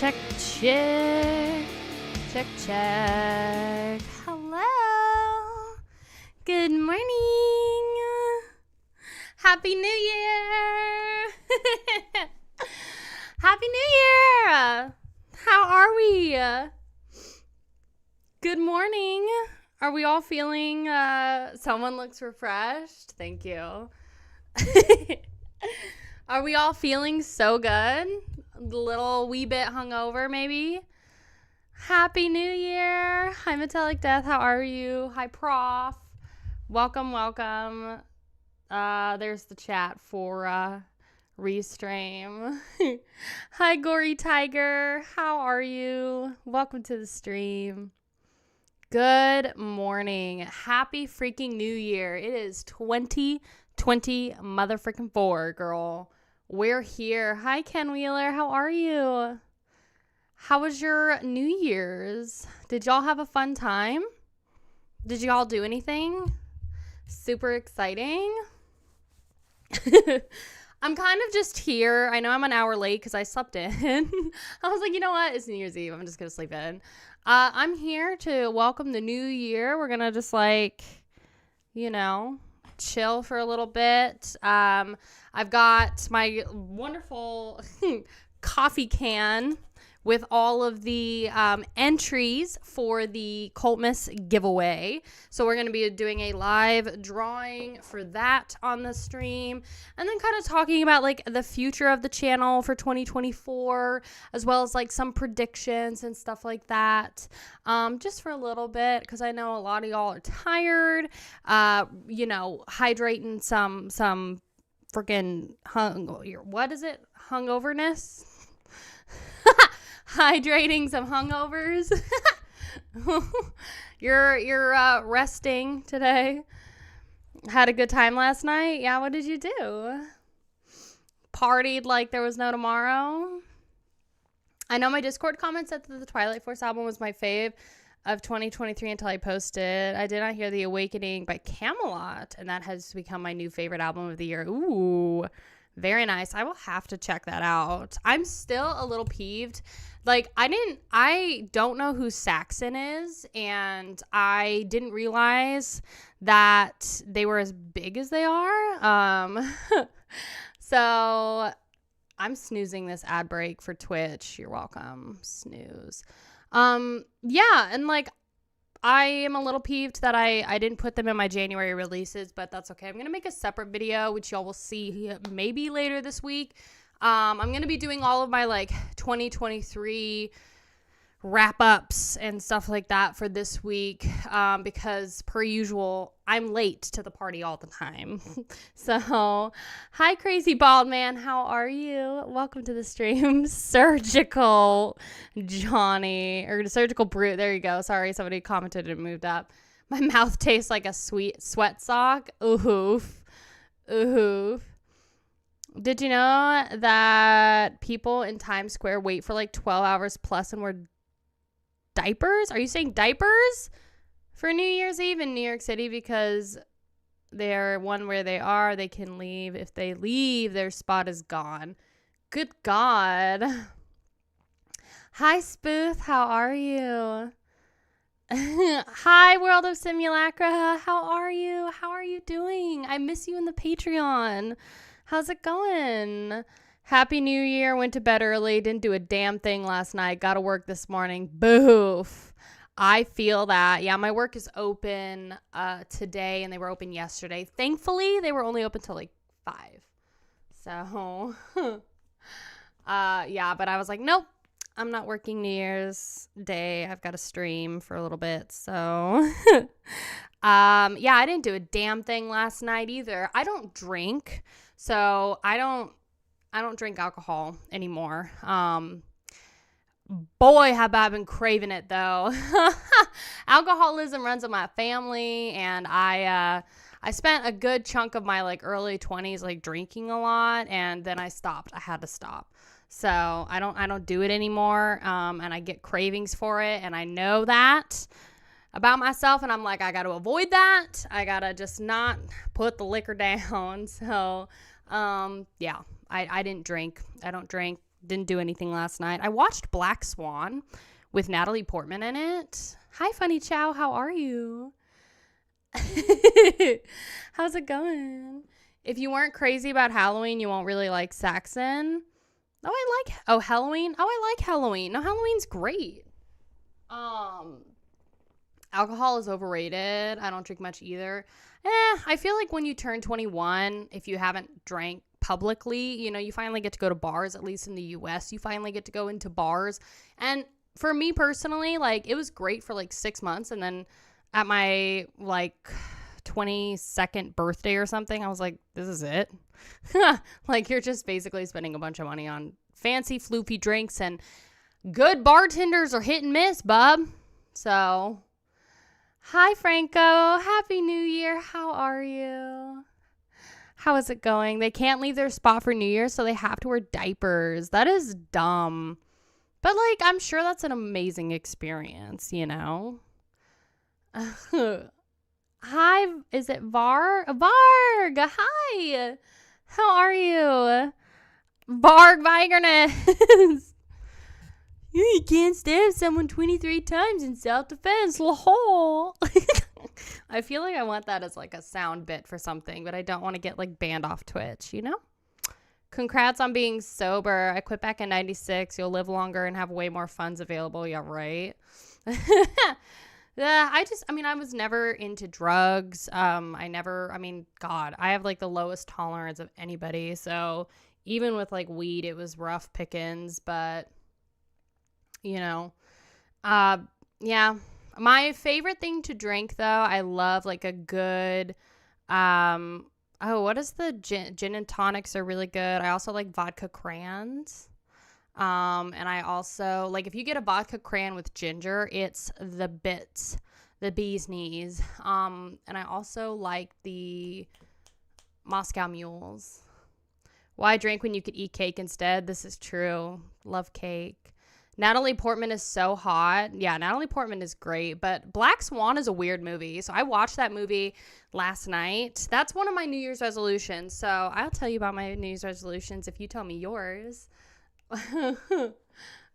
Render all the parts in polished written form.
Check, check. Check, check. Hello. Good morning. Happy New Year. Happy New Year. How are we? Good morning. Are we all feeling, someone looks refreshed? Thank you. Are we all feeling so good? A little wee bit hungover, maybe? Happy New Year. Hi, Metallic Death. How are you? Hi, Prof. Welcome. There's the chat for Restream. Hi, Gory Tiger. How are you? Welcome to the stream. Good morning. Happy freaking New Year. It is 2020 motherfucking 4, girl. We're here. Hi, Ken Wheeler. How are you? How was your New Year's? Did y'all have a fun time? Did y'all do anything super exciting? I'm kind of just here. I know I'm an hour late because I slept in. I was like, you know what? It's New Year's Eve. I'm just going to sleep in. I'm here to welcome the new year. We're going to just chill for a little bit. I've got my wonderful coffee can with all of the entries for the Coltmas giveaway. So we're going to be doing a live drawing for that on the stream, and then kind of talking about the future of the channel for 2024, as well as some predictions and stuff like that, just for a little bit, because I know a lot of y'all are tired, hydrating some freaking hungoverness. Hydrating some hungovers. You're resting today. Had a good time last night. Yeah, what did you do? Partied like there was no tomorrow. I know my Discord comment said that the Twilight Force album was my fave of 2023 until I posted. I did not hear The Awakening by Camelot, and that has become my new favorite album of the year. Ooh, very nice. I will have to check that out. I'm still a little peeved. I don't know who Saxon is, and I didn't realize that they were as big as they are. So I'm snoozing this ad break for Twitch. You're welcome. Snooze. Yeah, and I am a little peeved that I didn't put them in my January releases, but that's okay. I'm going to make a separate video, which y'all will see maybe later this week. I'm going to be doing all of my 2023 wrap-ups and stuff like that for this week, because per usual, I'm late to the party all the time. So, hi, Crazy Bald Man. How are you? Welcome to the stream. Surgical Johnny, or Surgical Brute. There you go. Sorry, somebody commented and moved up. My mouth tastes like a sweet sweat sock. Oof. Oof. Did you know that people in Times Square wait for 12 hours plus and wear diapers? Are you saying diapers for New Year's Eve in New York City? Because they're where they are, they can leave. If they leave, their spot is gone. Good God. Hi, Spooth. How are you? Hi, World of Simulacra. How are you? How are you doing? I miss you in the Patreon. How's it going? Happy New Year. Went to bed early. Didn't do a damn thing last night. Got to work this morning. Boof. I feel that. Yeah, my work is open today, and they were open yesterday. Thankfully, they were only open till 5. So, yeah, but I was like, nope. I'm not working New Year's Day. I've got to stream for a little bit. So, yeah, I didn't do a damn thing last night either. I don't drink. So I don't drink alcohol anymore. Boy, have I been craving it though. Alcoholism runs in my family, and I spent a good chunk of my early 20s drinking a lot, and then I stopped. I had to stop. So I don't do it anymore. And I get cravings for it, and I know that about myself, and I'm I got to avoid that. I got to just not put the liquor down. So yeah, I didn't drink. I don't drink Didn't do anything last night. I watched Black Swan with Natalie Portman in it. Hi, Funny Chow. How are you? How's it going? If you weren't crazy about Halloween, you won't really like Saxon. Halloween. I like Halloween. No, Halloween's great. Alcohol is overrated. I don't drink much either. I feel like when you turn 21, if you haven't drank publicly, you finally get to go to bars, at least in the US. You finally get to go into bars. And for me personally, like, it was great for like 6 months. And then at my like 22nd birthday or something, I was like, this is it. Like, you're just basically spending a bunch of money on fancy floofy drinks, and good bartenders are hit and miss, bub. So, hi, Franco. Happy New Year. How are you? How is it going? They can't leave their spot for New Year, so they have to wear diapers. That is dumb. But, like, I'm sure that's an amazing experience, Hi, is it Varg? Varg, hi. How are you? Varg Vigerness. You can't stab someone 23 times in self-defense. Lol. I feel like I want that as like a sound bit for something, but I don't want to get like banned off Twitch, Congrats on being sober. I quit back in 96. You'll live longer and have way more funds available. Yeah, right. Yeah, I was never into drugs. God, I have like the lowest tolerance of anybody. So even with like weed, it was rough pickings, but yeah. My favorite thing to drink though, I love like a good, what is the gin and tonics are really good. I also like vodka crayons. And I also, like, if you get a vodka crayon with ginger, it's the bits, the bee's knees. And I also like the Moscow Mules. Why drink when you could eat cake instead? This is true. Love cake. Natalie Portman is so hot. Yeah, Natalie Portman is great, but Black Swan is a weird movie. So I watched that movie last night. That's one of my New Year's resolutions. So I'll tell you about my New Year's resolutions if you tell me yours. One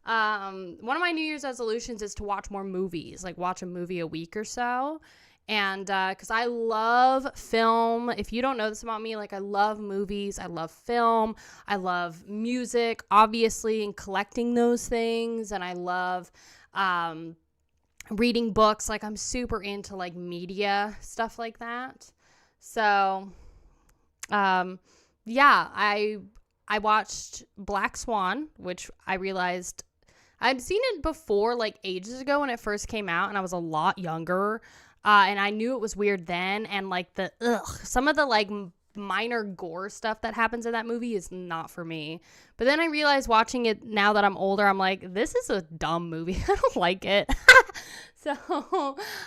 of my New Year's resolutions is to watch more movies, like watch a movie a week or so. And because I love film. If you don't know this about me, like, I love movies, I love film, I love music, obviously, and collecting those things. And I love reading books. Like, I'm super into like media stuff like that. So I watched Black Swan, which I realized I'd seen it before, like ages ago when it first came out, and I was a lot younger. And I knew it was weird then, and like some of the like minor gore stuff that happens in that movie is not for me. But then I realized watching it now that I'm older, I'm like, this is a dumb movie. I don't like it. So,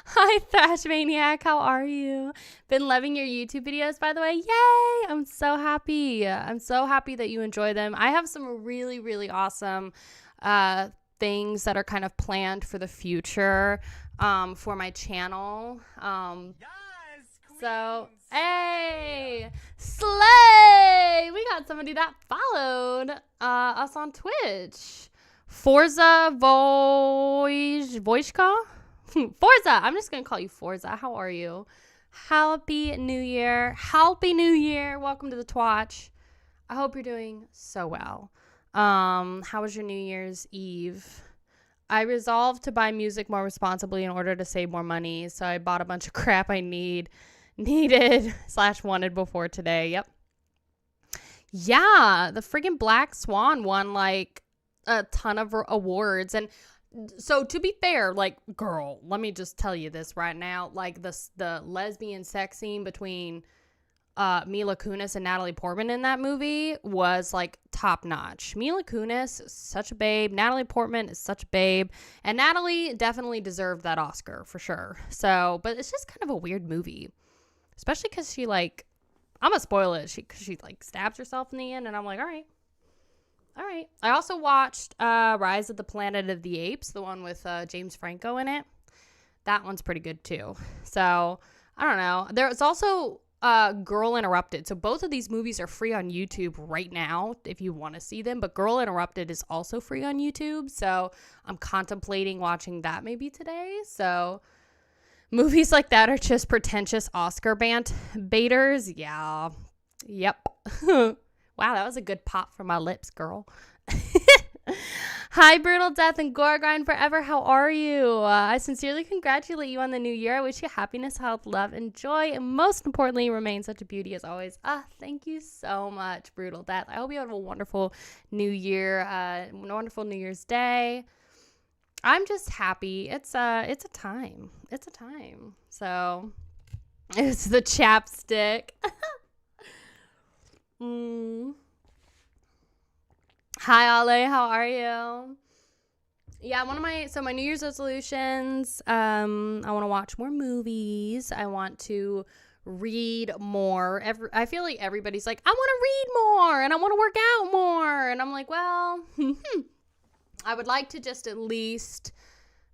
hi Thrash Maniac, how are you? Been loving your YouTube videos, by the way. Yay! I'm so happy. I'm so happy that you enjoy them. I have some really, really awesome things that are kind of planned for the future for my channel. So, hey, slay! We got somebody that followed us on Twitch. Forza Voishka? Forza! I'm just going to call you Forza. How are you? Happy New Year. Happy New Year. Welcome to the Twatch. I hope you're doing so well. How was your New Year's Eve? I resolved to buy music more responsibly in order to save more money, so I bought a bunch of crap I needed/wanted before today. Yep. Yeah, the friggin' Black Swan won like a ton of awards. And so to be fair, like, girl, let me just tell you this right now, like the lesbian sex scene between Mila Kunis and Natalie Portman in that movie was like top notch. Mila Kunis is such a babe. Natalie Portman is such a babe. And Natalie definitely deserved that Oscar for sure. So, but it's just kind of a weird movie, especially because she like, I'm gonna spoil it. She like stabs herself in the end, and I'm like, all right. I also watched Rise of the Planet of the Apes, the one with James Franco in it. That one's pretty good too. So I don't know. There's also Girl Interrupted. So both of these movies are free on YouTube right now if you want to see them. But Girl Interrupted is also free on YouTube. So I'm contemplating watching that maybe today. So movies like that are just pretentious Oscar baiters. Yeah. Yep. Wow, that was a good pop from my lips, girl. Hi, Brutal Death and Gore Grind Forever. How are you? I sincerely congratulate you on the new year. I wish you happiness, health, love, and joy, and most importantly, remain such a beauty as always. Thank you so much, Brutal Death. I hope you have a wonderful new year, wonderful New Year's Day. I'm just happy. It's a time. It's a time. So it's the chapstick. Hi, Ale. How are you? Yeah, my New Year's resolutions, I want to watch more movies. I want to read more. I feel like everybody's like, I want to read more and I want to work out more. And I'm like, well, I would like to just at least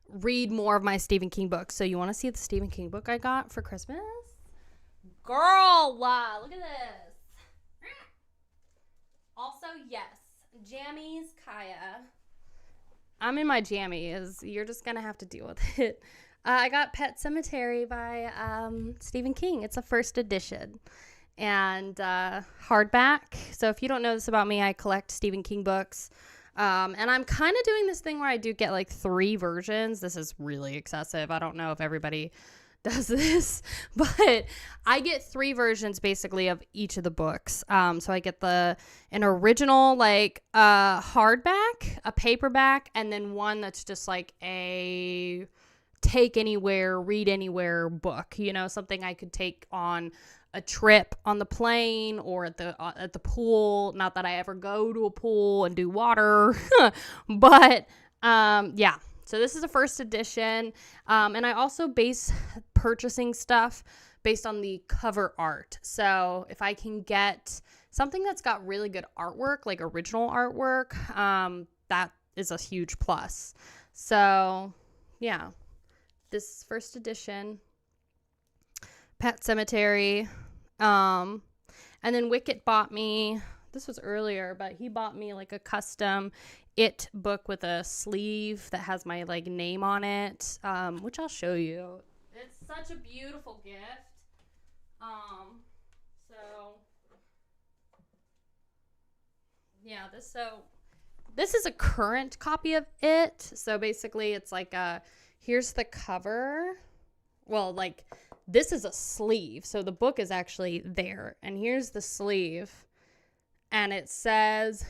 read more of my Stephen King books. So you want to see the Stephen King book I got for Christmas? Girl, wow, look at this. Also, yes. Jammies, Kaya. I'm in my jammies. You're just going to have to deal with it. I got Pet Sematary by Stephen King. It's a first edition and hardback. So if you don't know this about me, I collect Stephen King books. And I'm kind of doing this thing where I do get like 3 versions. This is really excessive. I don't know if everybody does this, but I get 3 versions basically of each of the books. So I get an original like hardback, a paperback, and then one that's just like a take anywhere, read anywhere book. You know, something I could take on a trip on the plane or at the pool. Not that I ever go to a pool and do water, but yeah. So this is a first edition, and I also base purchasing stuff based on the cover art. So if I can get something that's got really good artwork, like original artwork, that is a huge plus. So yeah, this first edition, Pet Sematary, and then Wicket bought me, this was earlier, but he bought me like a custom It book with a sleeve that has my like name on it, which I'll show you. It's such a beautiful gift. So yeah, this is a current copy of It. So basically it's like here's the cover. Well, like this is a sleeve. So the book is actually there, and here's the sleeve, and it says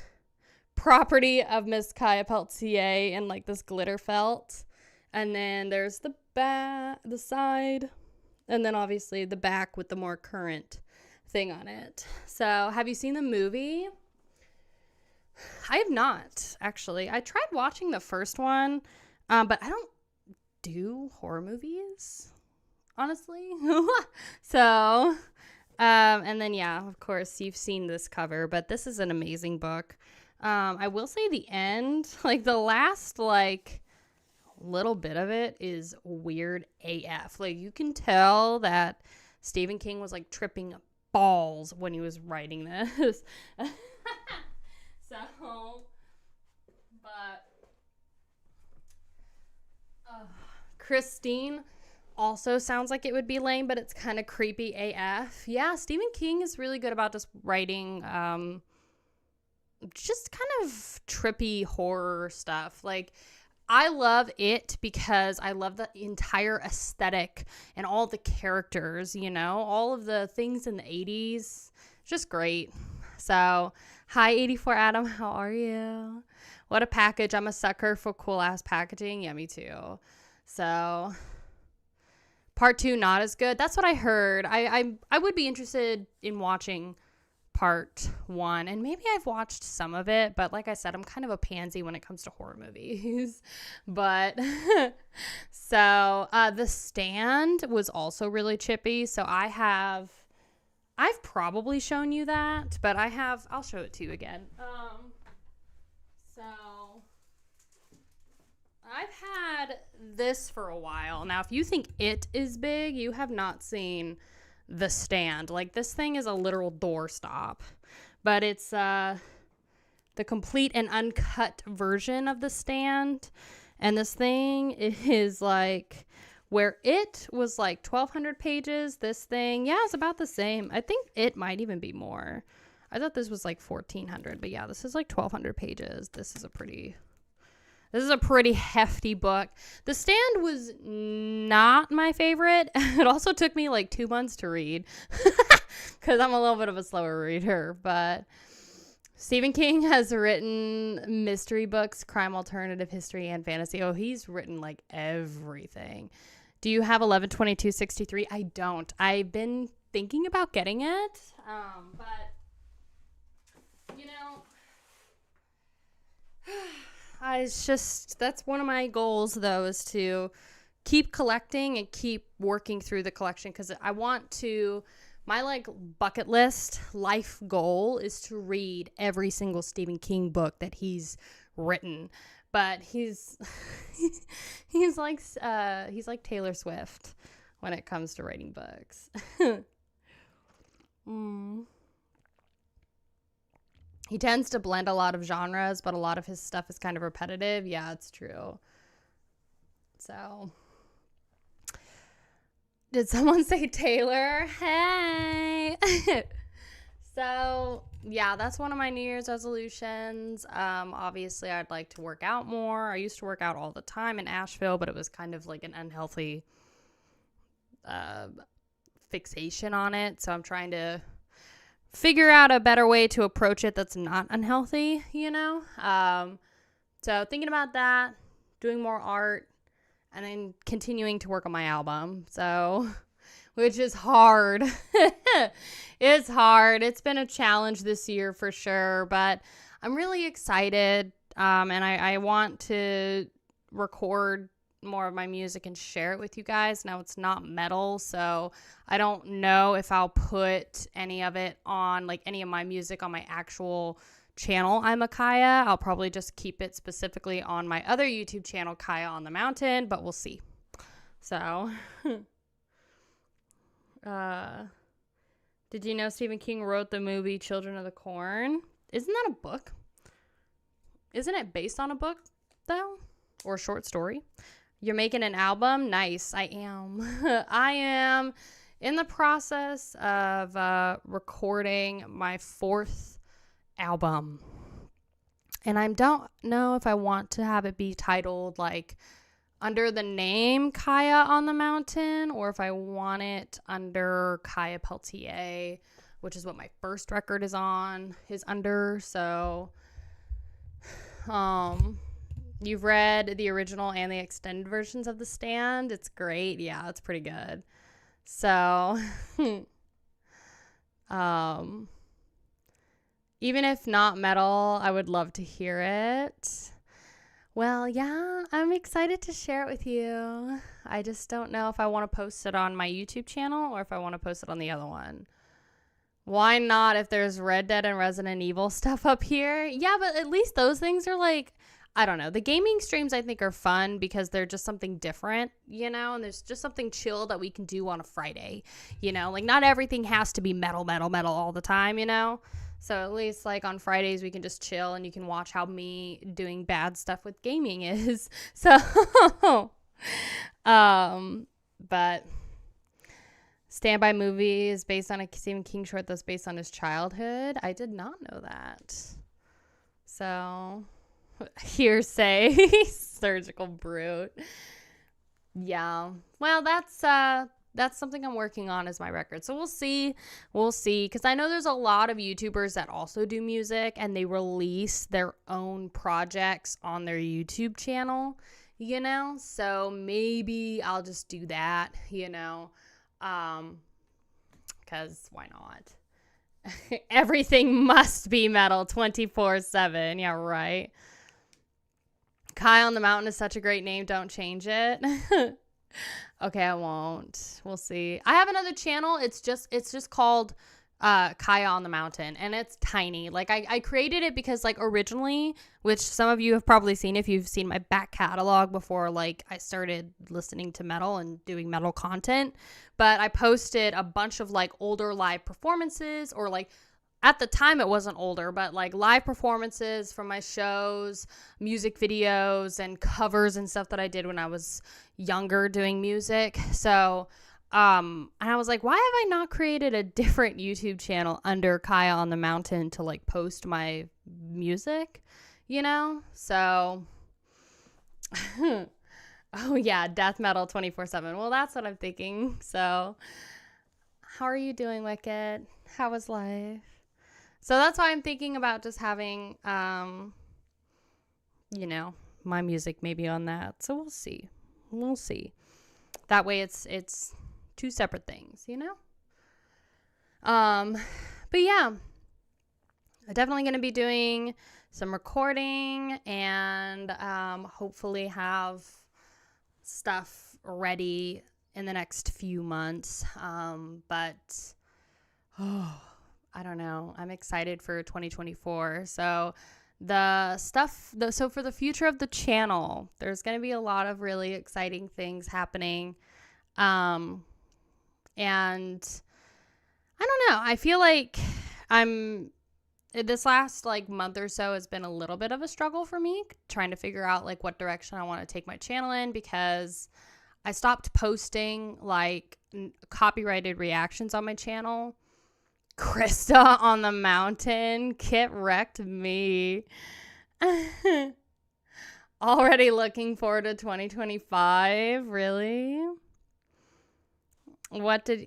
property of Miss Kaya Peltier in like this glitter felt. And then there's the side, and then obviously the back with the more current thing on it. So have you seen the movie? I have not, actually. I tried watching the first one, but I don't do horror movies, honestly. So and then yeah, of course you've seen this cover, but this is an amazing book. I will say the end, like the last like little bit of it is weird AF. Like you can tell that Stephen King was like tripping balls when he was writing this. So, but Christine also sounds like it would be lame, but it's kind of creepy AF. Yeah, Stephen King is really good about just writing just kind of trippy horror stuff. Like I love It because I love the entire aesthetic and all the characters, you know, all of the things in the 80s. Just great. So, hi 84 Adam, how are you? What a package. I'm a sucker for cool ass packaging. Yeah, me too. So, part 2 not as good. That's what I heard. I would be interested in watching part 1, and maybe I've watched some of it, but like I said, I'm kind of a pansy when it comes to horror movies. But so The Stand was also really chippy. So I've probably shown you that, but I'll show it to you again. So I've had this for a while now. If you think It is big, you have not seen The Stand. Like, this thing is a literal doorstop, but it's the complete and uncut version of The Stand. And this thing is like, where it was like 1,200 pages, this thing, yeah, it's about the same. I think it might even be more. I thought this was like 1,400, but yeah, this is like 1,200 pages. This is a pretty hefty book. The Stand was not my favorite. It also took me like 2 months to read because I'm a little bit of a slower reader. But Stephen King has written mystery books, crime, alternative history, and fantasy. Oh, he's written like everything. Do you have 11/22/63? I don't. I've been thinking about getting it, but you know, that's one of my goals, though, is to keep collecting and keep working through the collection, because I want to, my like bucket list life goal is to read every single Stephen King book that he's written. But he's like Taylor Swift when it comes to writing books. He tends to blend a lot of genres, but a lot of his stuff is kind of repetitive. Yeah, it's true. So, did someone say Taylor? Hey! So, yeah, that's one of my New Year's resolutions. Obviously, I'd like to work out more. I used to work out all the time in Asheville, but it was kind of like an unhealthy fixation on it. So I'm trying to figure out a better way to approach it that's not unhealthy, you know? So thinking about that, doing more art, and then continuing to work on my album. So, which is hard. It's hard. It's been a challenge this year for sure, but I'm really excited. And I want to record more of my music and share it with you guys. Now, it's not metal, so I don't know if I'll put any of it on, like any of my music on my actual channel, I'm a Kaya. I'll probably just keep it specifically on my other YouTube channel, Kaya on the Mountain, but we'll see. So, did you know Stephen King wrote the movie Children of the Corn? Isn't that a book? Isn't it based on a book, though? Or a short story? You're making an album? Nice. I am. I am in the process of recording my 4th album. And I don't know if I want to have it be titled like under the name Kaya on the Mountain, or if I want it under Kaya Peltier, which is what my first record is under. So, you've read the original and the extended versions of The Stand. It's great. Yeah, it's pretty good. So, even if not metal, I would love to hear it. Well, yeah, I'm excited to share it with you. I just don't know if I want to post it on my YouTube channel or if I want to post it on the other one. Why not if there's Red Dead and Resident Evil stuff up here? Yeah, but at least those things are like, I don't know. The gaming streams, I think, are fun because they're just something different, you know? And there's just something chill that we can do on a Friday, you know? Like, not everything has to be metal all the time, you know? So at least, like, on Fridays, we can just chill and you can watch how me doing bad stuff with gaming is. So, but Stand By movie is based on a Stephen King short that's based on his childhood. I did not know that. So, hearsay. Surgical brute. Yeah. Well, that's something I'm working on as my record. So we'll see. Because I know there's a lot of YouTubers that also do music and they release their own projects on their YouTube channel, you know? So maybe I'll just do that, you know? Because why not? Everything must be metal 24/7. Yeah, right. Kai on the Mountain is such a great name. Don't change it. Okay, I won't. We'll see. I have another channel. It's just called Kaya on the Mountain, and it's tiny. Like I created it because like originally, which some of you have probably seen if you've seen my back catalog before, like I started listening to metal and doing metal content, but I posted a bunch of like older live performances, or like at the time it wasn't older, but like live performances from my shows, music videos and covers and stuff that I did when I was younger doing music. So and I was like, why have I not created a different YouTube channel under Kaya on the Mountain to like post my music, you know? So, oh yeah, death metal 24/7. Well, that's what I'm thinking. So, how are you doing, Wicked? How was life? So that's why I'm thinking about just having, you know, my music maybe on that. So we'll see. We'll see. That way it's two separate things, you know? But yeah, I'm definitely going to be doing some recording and hopefully have stuff ready in the next few months. But I don't know. I'm excited for 2024. So so for the future of the channel, there's going to be a lot of really exciting things happening. And I don't know. I feel like this last like month or so has been a little bit of a struggle for me trying to figure out like what direction I want to take my channel in, because I stopped posting like copyrighted reactions on my channel. Krista on the Mountain, Kit wrecked me. Already looking forward to 2025, really?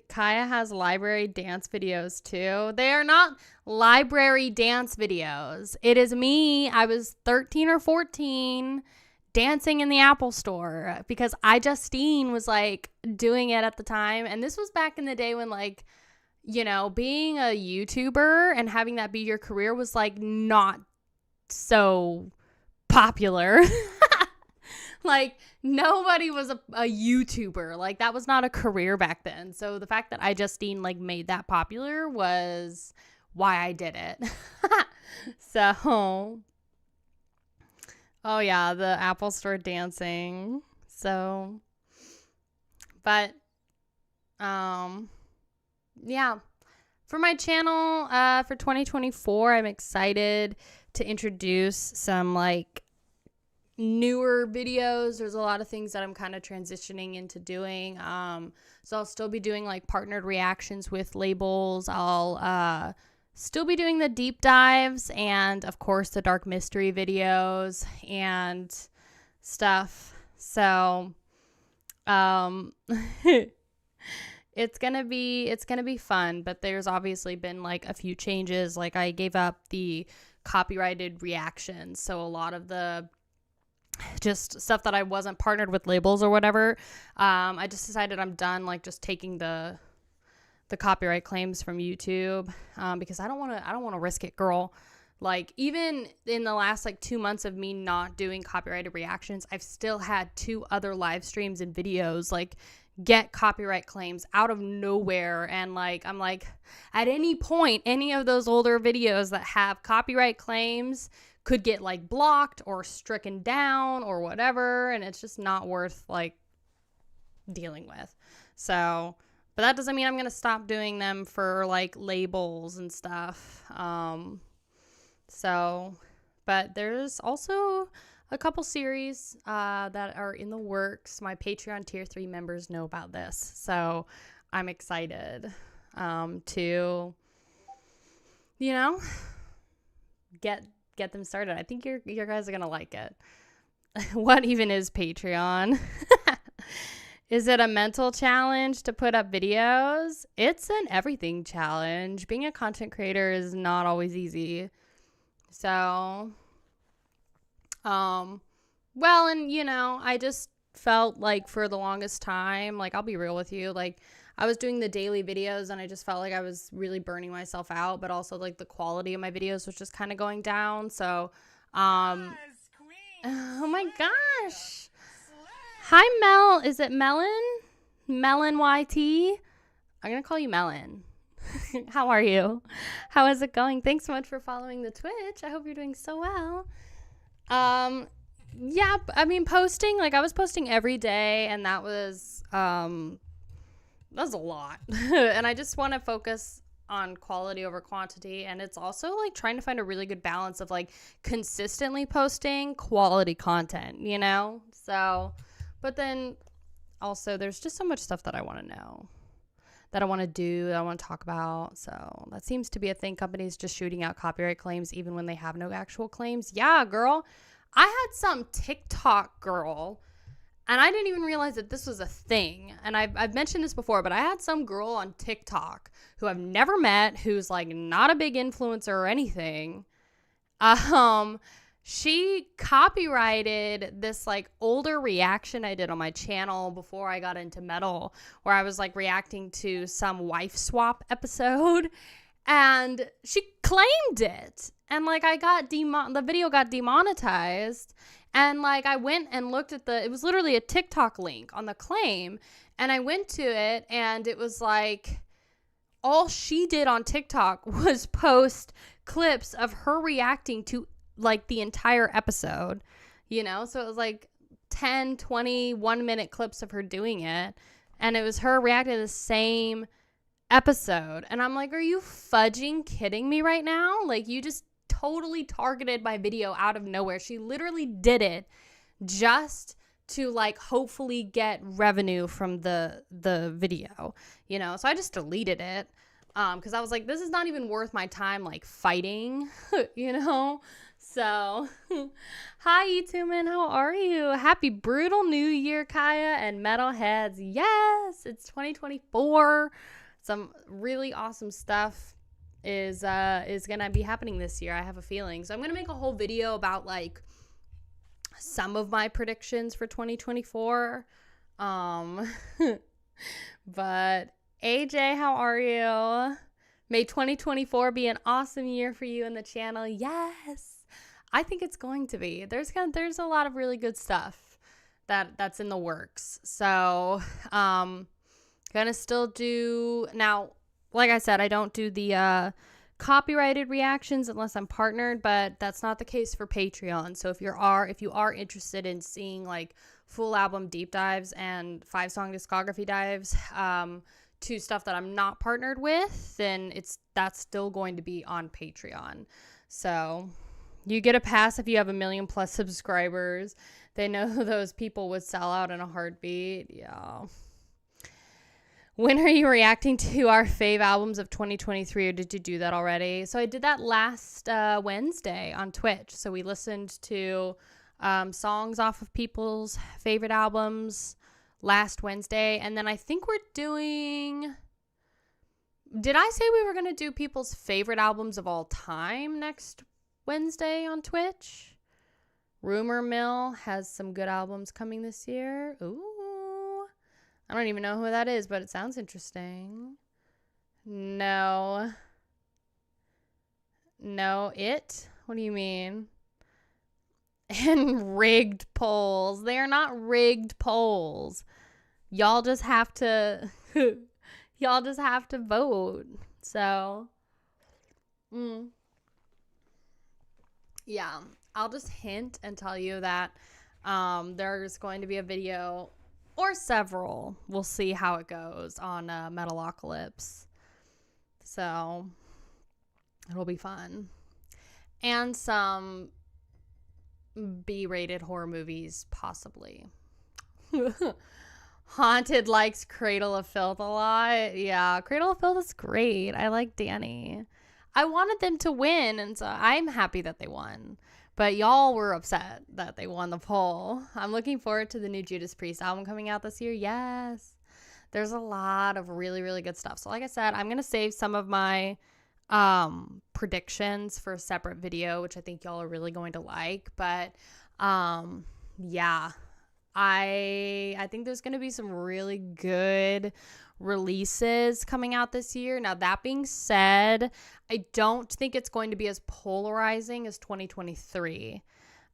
Kaya has library dance videos too. They are not library dance videos. It is me. I was 13 or 14 dancing in the Apple store because Justine was like doing it at the time. And this was back in the day when like, you know, being a YouTuber and having that be your career was like not so popular. Like nobody was a YouTuber. Like that was not a career back then. So the fact that Justine like made that popular was why I did it. So, oh yeah, the Apple store dancing. So, but, yeah, for my channel, for 2024, I'm excited to introduce some like newer videos. There's a lot of things that I'm kind of transitioning into doing. So I'll still be doing like partnered reactions with labels. I'll still be doing the deep dives and of course the dark mystery videos and stuff. So it's gonna be fun, but there's obviously been like a few changes. Like I gave up the copyrighted reactions, so a lot of the just stuff that I wasn't partnered with labels or whatever, I just decided I'm done like just taking the copyright claims from YouTube, because I don't want to risk it, girl. Like even in the last like 2 months of me not doing copyrighted reactions, I've still had 2 other live streams and videos like get copyright claims out of nowhere. And like I'm like, at any point any of those older videos that have copyright claims could get like blocked or stricken down or whatever, and it's just not worth like dealing with. So, but that doesn't mean I'm gonna stop doing them for like labels and stuff. So, but there's also a couple series that are in the works. My Patreon tier 3 members know about this, so I'm excited to, you know, get them started. I think your guys are gonna like it. What even is Patreon? Is it a mental challenge to put up videos? It's an everything challenge. Being a content creator is not always easy. So, well, and you know, I just felt like for the longest time, like I'll be real with you, like I was doing the daily videos and I just felt like I was really burning myself out, but also like the quality of my videos was just kind of going down. So, oh my gosh. Hi, Mel. Is it Melon? Melon YT? I'm going to call you Melon. How are you? How is it going? Thanks so much for following the Twitch. I hope you're doing so well. Yeah, I mean, posting, like, I was posting every day, and that was a lot. And I just want to focus on quality over quantity, and it's also like trying to find a really good balance of like consistently posting quality content, you know? So, but then also there's just so much stuff that I want to know, that I want to do, that I want to talk about. So that seems to be a thing. Companies just shooting out copyright claims even when they have no actual claims. Yeah, girl. I had some TikTok girl, and I didn't even realize that this was a thing. And I've mentioned this before, but I had some girl on TikTok who I've never met, who's like not a big influencer or anything. She copyrighted this like older reaction I did on my channel before I got into metal, where I was like reacting to some wife swap episode, and she claimed it. And like I got the video got demonetized, and like I went and looked at it was literally a TikTok link on the claim, and I went to it, and it was like all she did on TikTok was post clips of her reacting to like the entire episode, you know? So it was like 10, 20, 1 minute clips of her doing it, and it was her reacting to the same episode. And I'm like, are you fudging kidding me right now? Like, you just totally targeted my video out of nowhere. She literally did it just to like hopefully get revenue from the video, you know? So I just deleted it because I was like, this is not even worth my time like fighting, you know? So hi Etuman, how are you? Happy brutal new year, Kaya and metalheads. Yes, it's 2024. Some really awesome stuff is gonna be happening this year. I have a feeling. So I'm gonna make a whole video about like some of my predictions for 2024. But AJ, how are you? May 2024 be an awesome year for you and the channel. Yes, I think it's going to be. There's a lot of really good stuff that's in the works. So gonna still do now. Like I said, I don't do the copyrighted reactions unless I'm partnered, but that's not the case for Patreon. So if you are interested in seeing like full album deep dives and 5-song discography dives to stuff that I'm not partnered with, then that's still going to be on Patreon. So you get a pass if you have 1 million plus subscribers. They know those people would sell out in a heartbeat. Yeah. When are you reacting to our fave albums of 2023, or did you do that already? So I did that last Wednesday on Twitch. So we listened to songs off of people's favorite albums last Wednesday. And then I think we're doing... Did I say we were going to do people's favorite albums of all time next Wednesday on Twitch? Rumor Mill has some good albums coming this year. Ooh. I don't even know who that is, but it sounds interesting. No. It? What do you mean? And rigged polls. They are not rigged polls. Y'all just have to vote. So, yeah, I'll just hint and tell you that there's going to be a video or several. We'll see how it goes on Metalocalypse. So it'll be fun. And some B-rated horror movies, possibly. Haunted likes Cradle of Filth a lot. Yeah, Cradle of Filth is great. I like Danny. I wanted them to win, and so I'm happy that they won. But y'all were upset that they won the poll. I'm looking forward to the new Judas Priest album coming out this year. Yes. There's a lot of really, really good stuff. So like I said, I'm going to save some of my predictions for a separate video, which I think y'all are really going to like. But yeah, I think there's going to be some really good releases coming out this year. Now, that being said, I don't think it's going to be as polarizing as 2023,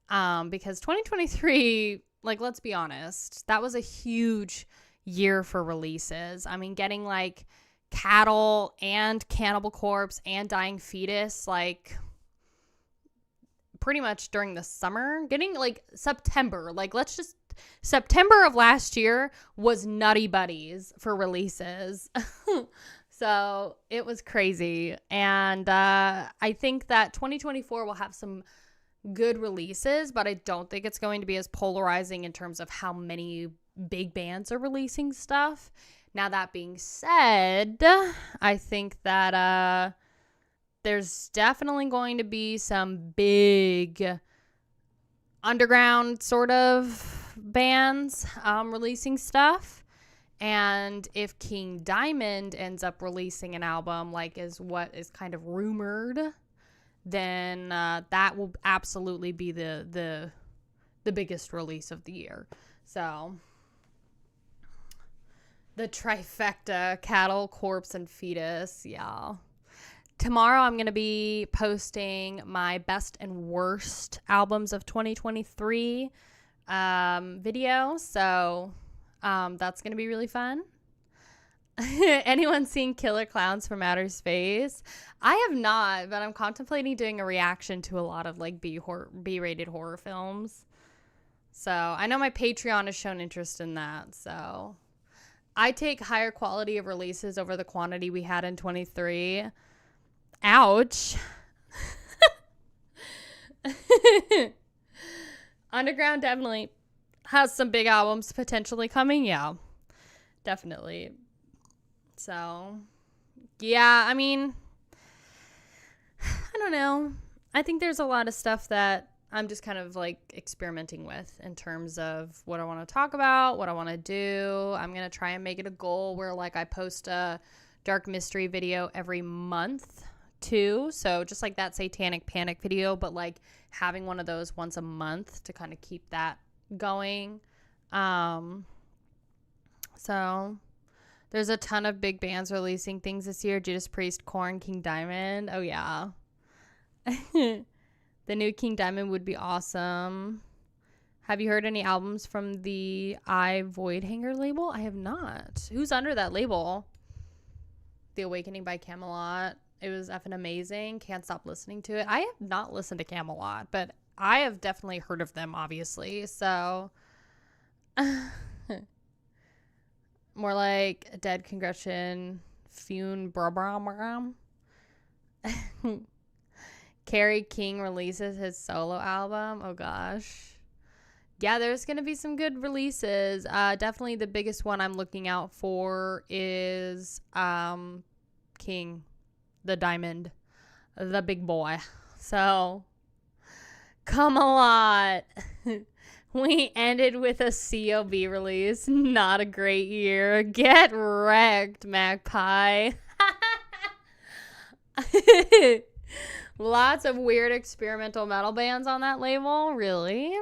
because 2023, like, let's be honest, that was a huge year for releases. I mean, getting like Cattle and Cannibal Corpse and Dying Fetus, like pretty much during the summer, getting like September, like September of last year was Nutty Buddies for releases. So it was crazy. And I think that 2024 will have some good releases, but I don't think it's going to be as polarizing in terms of how many big bands are releasing stuff. Now, that being said, I think that there's definitely going to be some big underground sort of bands releasing stuff. And if King Diamond ends up releasing an album, like is what is kind of rumored, then that will absolutely be the biggest release of the year. So the trifecta, Cattle, Corpse, and Fetus, yeah. Tomorrow I'm going to be posting my best and worst albums of 2023 video. So that's going to be really fun. Anyone seen Killer Clowns from Outer Space? I have not, but I'm contemplating doing a reaction to a lot of like B-rated horror films. So I know my Patreon has shown interest in that. So I take higher quality of releases over the quantity we had in 23. Ouch. Underground definitely has some big albums potentially coming. Yeah, definitely. So, yeah, I mean, I don't know. I think there's a lot of stuff that I'm just kind of like experimenting with in terms of what I want to talk about, what I want to do. I'm going to try and make it a goal where like I post a dark mystery video every month too. So just like that Satanic Panic video, but like having one of those once a month to kind of keep that going. So there's a ton of big bands releasing things this year. Judas Priest, Korn, King Diamond. Oh yeah. The new King Diamond would be awesome. Have you heard any albums from the I Void Hanger label? I have not. Who's under that label? The Awakening by Camelot. It was effing amazing. Can't stop listening to it. I have not listened to Camelot, but I have definitely heard of them, obviously. So, more like a Dead Congression, Fune, Brabram. Kerry King releases his solo album. Oh, gosh. Yeah, there's going to be some good releases. Definitely the biggest one I'm looking out for is King, the Diamond, the big boy. So, come a lot. We ended with a COB release. Not a great year. Get wrecked, Magpie. Lots of weird experimental metal bands on that label. Really?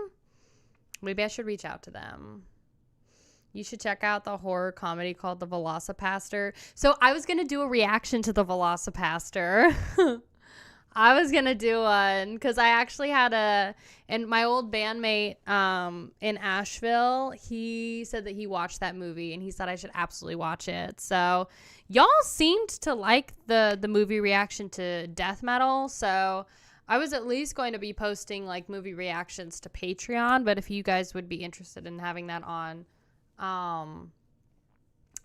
Maybe I should reach out to them. You should check out the horror comedy called The Velocipaster. So I was going to do a reaction to The Velocipaster. I was going to do one because I actually had and my old bandmate in Asheville, he said that he watched that movie and he said I should absolutely watch it. So y'all seemed to like the movie reaction to death metal. So I was at least going to be posting like movie reactions to Patreon. But if you guys would be interested in having that on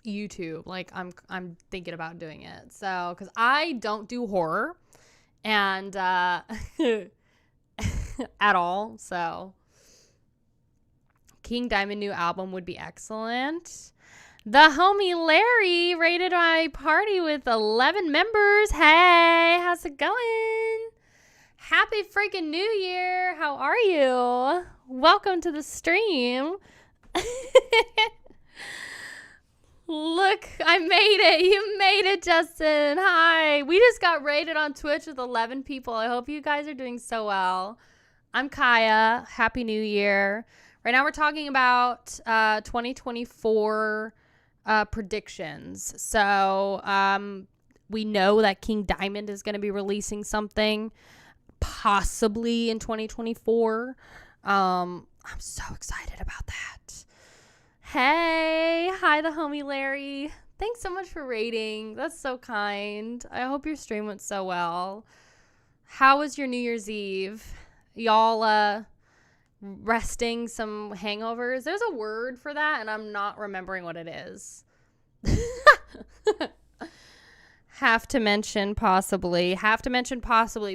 YouTube, like I'm thinking about doing it. So because I don't do horror and at all. So King Diamond new album would be excellent. The homie Larry raided my party with 11 members. Hey, how's it going? Happy freaking New Year. How are you? Welcome to the stream. Look, I made it. You made it, Justin. Hi. We just got raided on Twitch with 11 people. I hope you guys are doing so well. I'm Kaya. Happy New Year. Right now we're talking about 2024 predictions. So we know that King Diamond is going to be releasing something possibly in 2024. I'm so excited about that. Hey, hi, the homie Larry. Thanks so much for rating. That's so kind. I hope your stream went so well. How was your New Year's Eve? Y'all resting some hangovers? There's a word for that, and I'm not remembering what it is. Have to mention possibly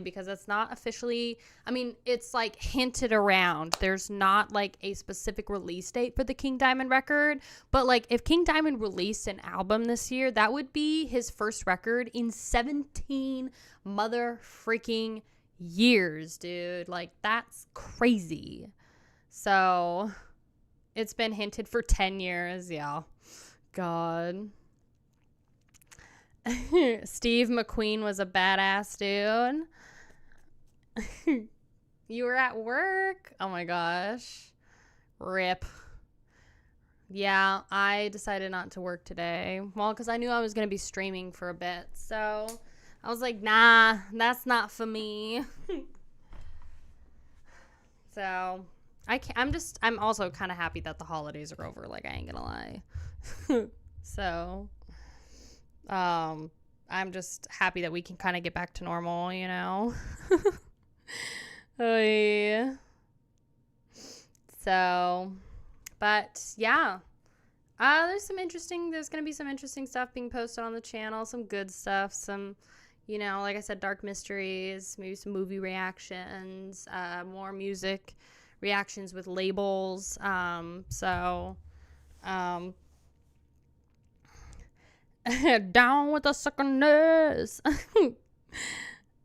because it's not officially, I mean, it's like hinted around. There's not like a specific release date for the King Diamond record, but like if King Diamond released an album this year, that would be his first record in 17 mother freaking years, dude. Like, that's crazy. So it's been hinted for 10 years. Yeah. God. Steve McQueen was a badass dude. You were at work? Oh my gosh. Rip. Yeah, I decided not to work today. Well, because I knew I was going to be streaming for a bit. So I was like, nah, that's not for me. So I'm also kind of happy that the holidays are over. Like, I ain't going to lie. So I'm just happy that we can kind of get back to normal, you know? Oh, yeah. So, but yeah, there's going to be some interesting stuff being posted on the channel, some good stuff, some, you know, like I said, dark mysteries, maybe some movie reactions, more music reactions with labels. Down with the suckerness.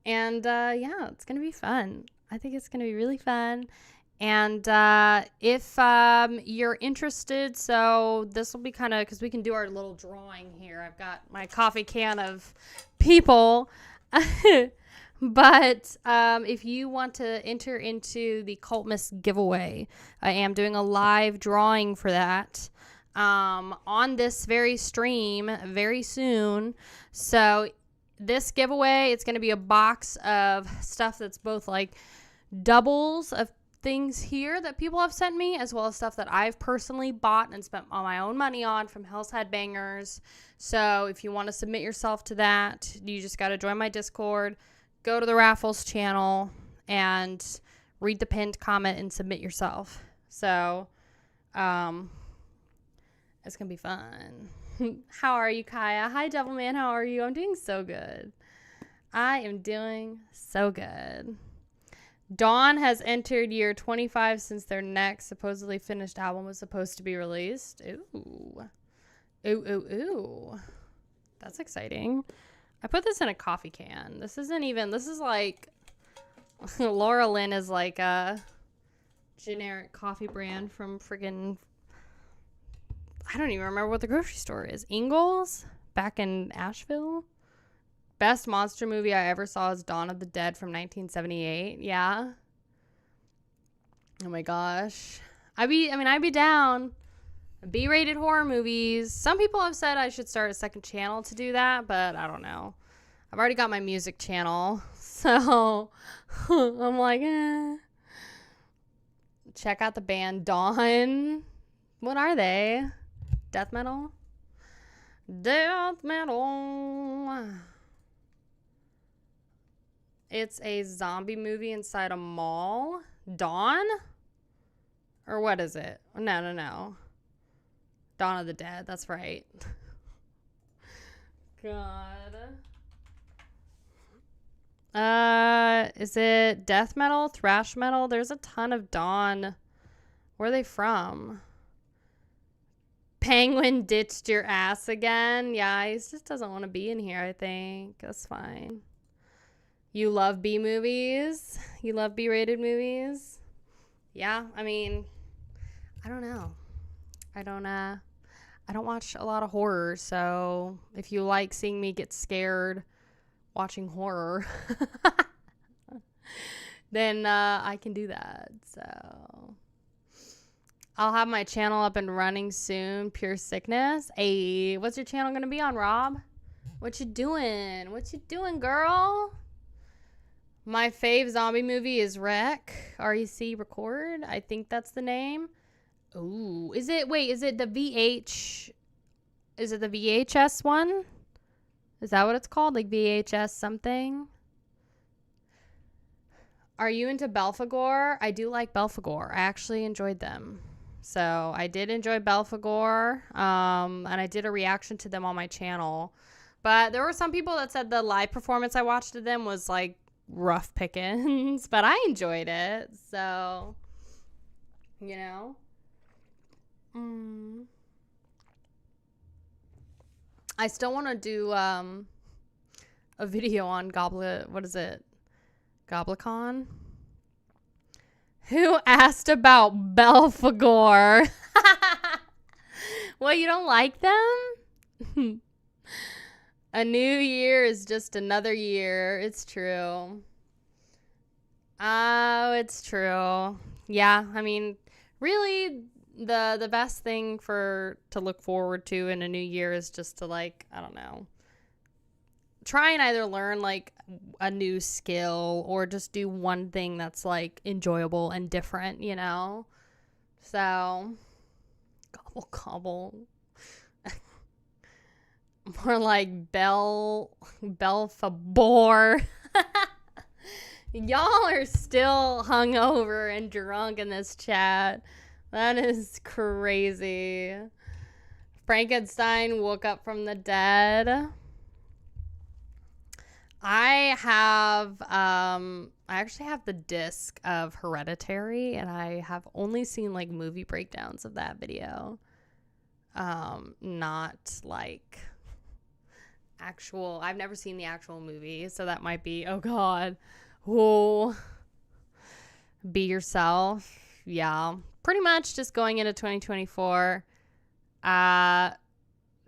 And yeah, it's gonna be fun. I think it's gonna be really fun. And if you're interested, so this will be kind of, because we can do our little drawing here. I've got my coffee can of people. But if you want to enter into the Cult Miss giveaway, I am doing a live drawing for that on this very stream very soon. So this giveaway, it's going to be a box of stuff that's both like doubles of things here that people have sent me, as well as stuff that I've personally bought and spent all my own money on from Hell's Headbangers. So if you want to submit yourself to that, you just got to join my Discord, go to the raffles channel, and read the pinned comment and submit yourself. So it's gonna be fun. How are you, Kaya? Hi, Devilman. How are you? I'm doing so good. I am doing so good. Dawn has entered year 25 since their next supposedly finished album was supposed to be released. Ooh. Ooh, ooh, ooh. That's exciting. I put this in a coffee can. This is like, Laura Lynn is like a generic coffee brand from friggin', I don't even remember what the grocery store is. Ingles? Back in Asheville? Best monster movie I ever saw is Dawn of the Dead from 1978. Yeah. Oh my gosh. I'd be down. B-rated horror movies. Some people have said I should start a second channel to do that, but I don't know. I've already got my music channel, so I'm like, Check out the band Dawn. What are they? Death metal? Death metal. It's a zombie movie inside a mall. Dawn? Or what is it? No. Dawn of the Dead. That's right. God. Is it death metal? Thrash metal? There's a ton of Dawn. Where are they from? Penguin ditched your ass again. Yeah, he just doesn't want to be in here, I think. That's fine. You love B movies? You love B-rated movies? Yeah, I mean, I don't know. I don't watch a lot of horror, so if you like seeing me get scared watching horror, then I can do that. So I'll have my channel up and running soon. Pure Sickness. Hey, what's your channel gonna be on, Rob? What you doing? What you doing, girl? My fave zombie movie is Rec. REC Record. I think that's the name. Ooh, is it the VH? Is it the VHS one? Is that what it's called? Like VHS something? Are you into Belphegor? I do like Belphegor. I actually enjoyed them. So I did enjoy Belphegor. And I did a reaction to them on my channel. But there were some people that said the live performance I watched of them was like rough pickings. But I enjoyed it. So, you know. I still want to do a video on Goblicon? Who asked about Belphegor? Well, you don't like them? A new year is just another year. It's true. Oh, it's true. Yeah, I mean, really, the best thing to look forward to in a new year is just to, like, I don't know, try and either learn like a new skill or just do one thing that's like enjoyable and different, you know? So, gobble. More like Belphegor. Y'all are still hungover and drunk in this chat. That is crazy. Frankenstein woke up from the dead. I actually have the disc of Hereditary, and I have only seen like movie breakdowns of that video. Not like I've never seen the actual movie, so that might be, oh God. Oh, be yourself. Yeah, pretty much just going into 2024.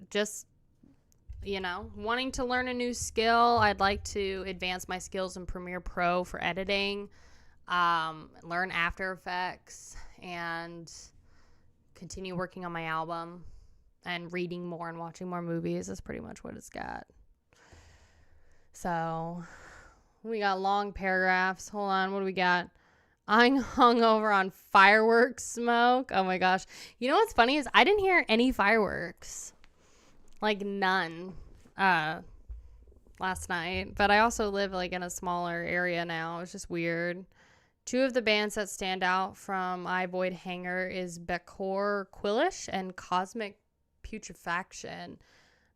Just, wanting to learn a new skill. I'd like to advance my skills in Premiere Pro for editing, learn After Effects, and continue working on my album and reading more and watching more movies. That's pretty much what it's got. So we got long paragraphs. Hold on. What do we got? I'm hungover on fireworks smoke. Oh my gosh. You know what's funny is I didn't hear any fireworks. Like none. Last night. But I also live like in a smaller area now. It's just weird. Two of the bands that stand out from I Void Hanger is Bekor Quillish and Cosmic Putrefaction.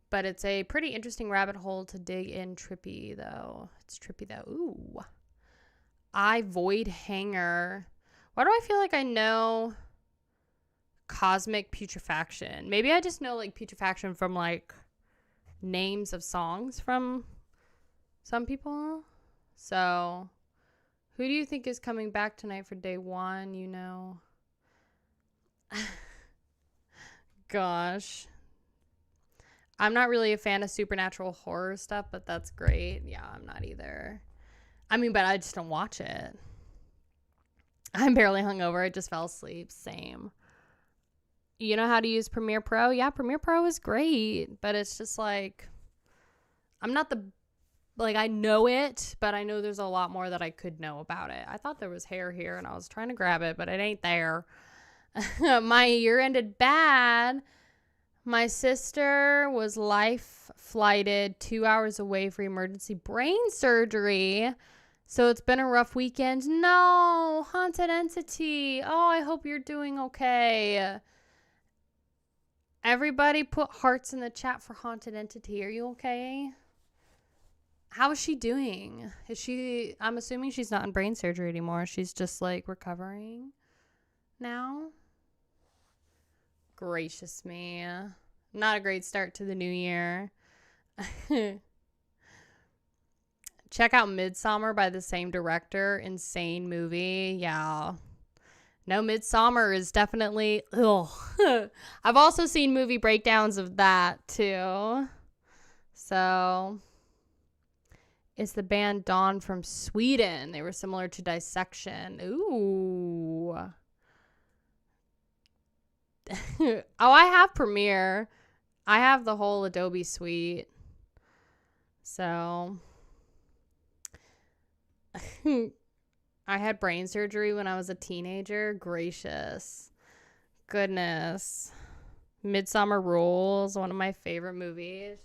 But it's a pretty interesting rabbit hole to dig in. Trippy though. It's trippy though. Ooh. I Void Hanger. Why do I feel like I know Cosmic Putrefaction? Maybe I just know like Putrefaction from like names of songs from some people. So who do you think is coming back tonight for day one? You know. Gosh. I'm not really a fan of supernatural horror stuff, but that's great. Yeah, I'm not either. I mean, but I just don't watch it. I'm barely hungover. I just fell asleep. Same. You know how to use Premiere Pro? Yeah, Premiere Pro is great, but it's just like, I'm not I know it, but I know there's a lot more that I could know about it. I thought there was hair here and I was trying to grab it, but it ain't there. My year ended bad. My sister was life flighted 2 hours away for emergency brain surgery. So it's been a rough weekend. No, Haunted Entity. Oh, I hope you're doing okay. Everybody put hearts in the chat for Haunted Entity. Are you okay? How is she doing? I'm assuming she's not in brain surgery anymore. She's just like recovering now. Gracious me. Not a great start to the new year. Check out Midsommar by the same director. Insane movie. Yeah. No, Midsommar is definitely... Ugh. I've also seen movie breakdowns of that, too. So... It's the band Dawn from Sweden. They were similar to Dissection. Ooh. Oh, I have Premiere. I have the whole Adobe suite. So... I had brain surgery when I was a teenager. Gracious. Goodness. Midsummer Rules, one of my favorite movies.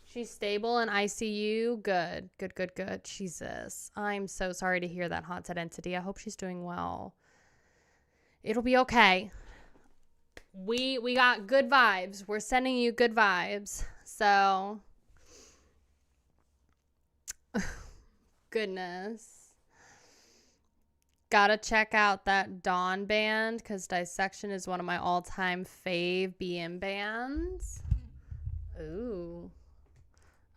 She's stable in ICU. Good. Jesus. I'm so sorry to hear that, Haunted Entity. I hope she's doing well. It'll be okay. We got good vibes. We're sending you good vibes. So, goodness. Gotta check out that Dawn band because Dissection is one of my all-time fave BM bands. Ooh.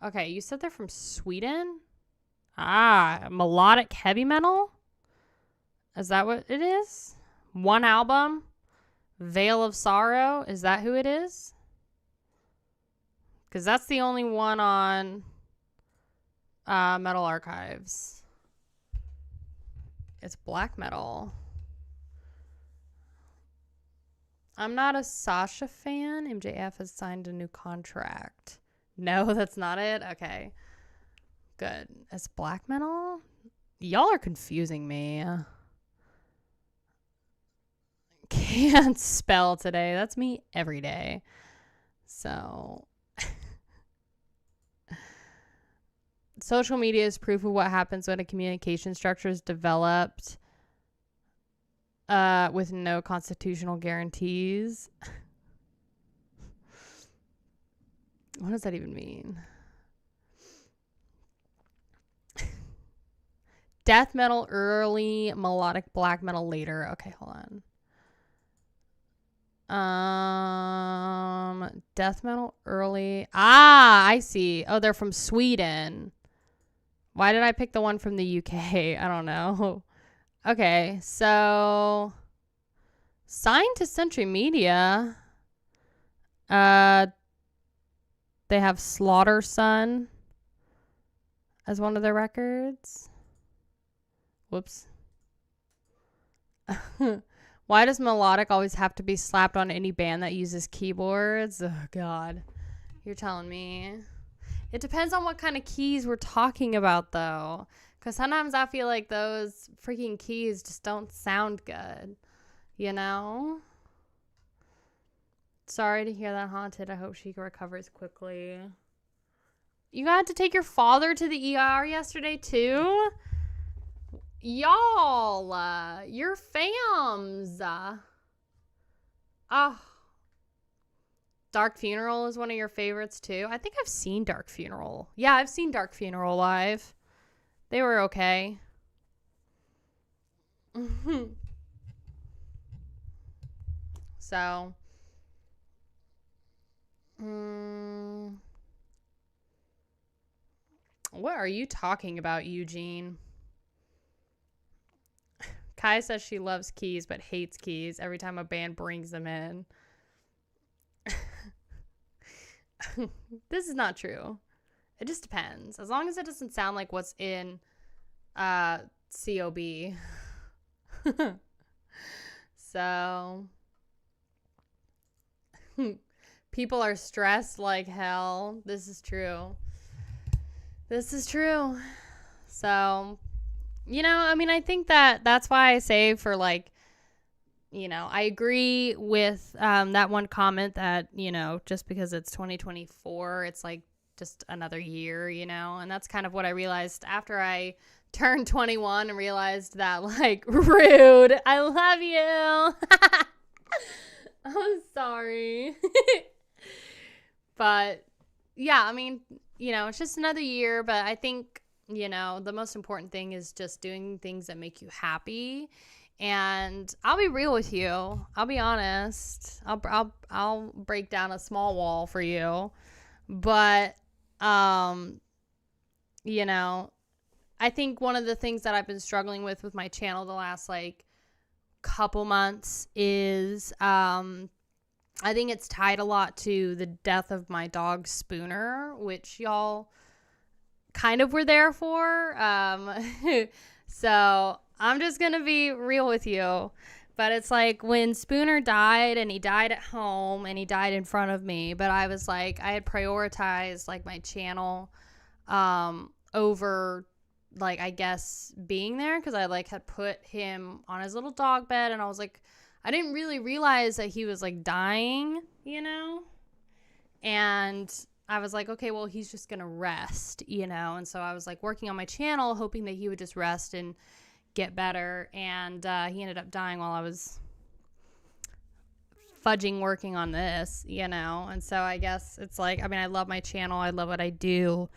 Okay, you said they're from Sweden? Melodic heavy metal? Is that what it is? One album? Veil of Sorrow? Is that who it is? Because that's the only one on Metal Archives. It's black metal. I'm not a Sasha fan. MJF has signed a new contract. No, that's not it? Okay. Good. It's black metal? Y'all are confusing me. Can't spell today. That's me every day. So... Social media is proof of what happens when a communication structure is developed with no constitutional guarantees. What does that even mean? Death metal early, melodic black metal later. Okay, hold on. Death metal early. I see. Oh, they're from Sweden. Why did I pick the one from the UK? I don't know. Okay, so signed to Century Media. They have Slaughter Son as one of their records. Whoops. Why does melodic always have to be slapped on any band that uses keyboards? Oh, God. You're telling me. It depends on what kind of keys we're talking about, though. Because sometimes I feel like those freaking keys just don't sound good. You know? Sorry to hear that, Haunted. I hope she recovers quickly. You got to take your father to the ER yesterday, too? Y'all, your fams. Dark Funeral is one of your favorites, too. I think I've seen Dark Funeral. Yeah, I've seen Dark Funeral live. They were okay. So, what are you talking about, Eugene? Kai says she loves keys but hates keys every time a band brings them in. This is not true. It just depends. As long as it doesn't sound like what's in COB. So people are stressed like hell. This is true. So, you know, I mean, I think that's why I say for like, you know, I agree with that one comment that, you know, just because it's 2024, it's like just another year, you know, and that's kind of what I realized after I turned 21 and realized that, like, rude, I love you. I'm sorry. But yeah, I mean, you know, it's just another year, but I think, you know, the most important thing is just doing things that make you happy. And I'll be real with you. I'll be honest. I'll break down a small wall for you. But, you know, I think one of the things that I've been struggling with my channel the last, like, couple months is, I think it's tied a lot to the death of my dog Spooner, which y'all kind of were there for. So I'm just going to be real with you. But it's like when Spooner died and he died at home and he died in front of me. But I was like, I had prioritized like my channel over like, I guess being there. Cause I like had put him on his little dog bed and I was like, I didn't really realize that he was like dying, and I was like, okay, well, he's just gonna rest, and so I was like working on my channel hoping that he would just rest and get better, and he ended up dying while I was fudging working on this, and so I guess it's like, I mean, I love my channel, I love what I do,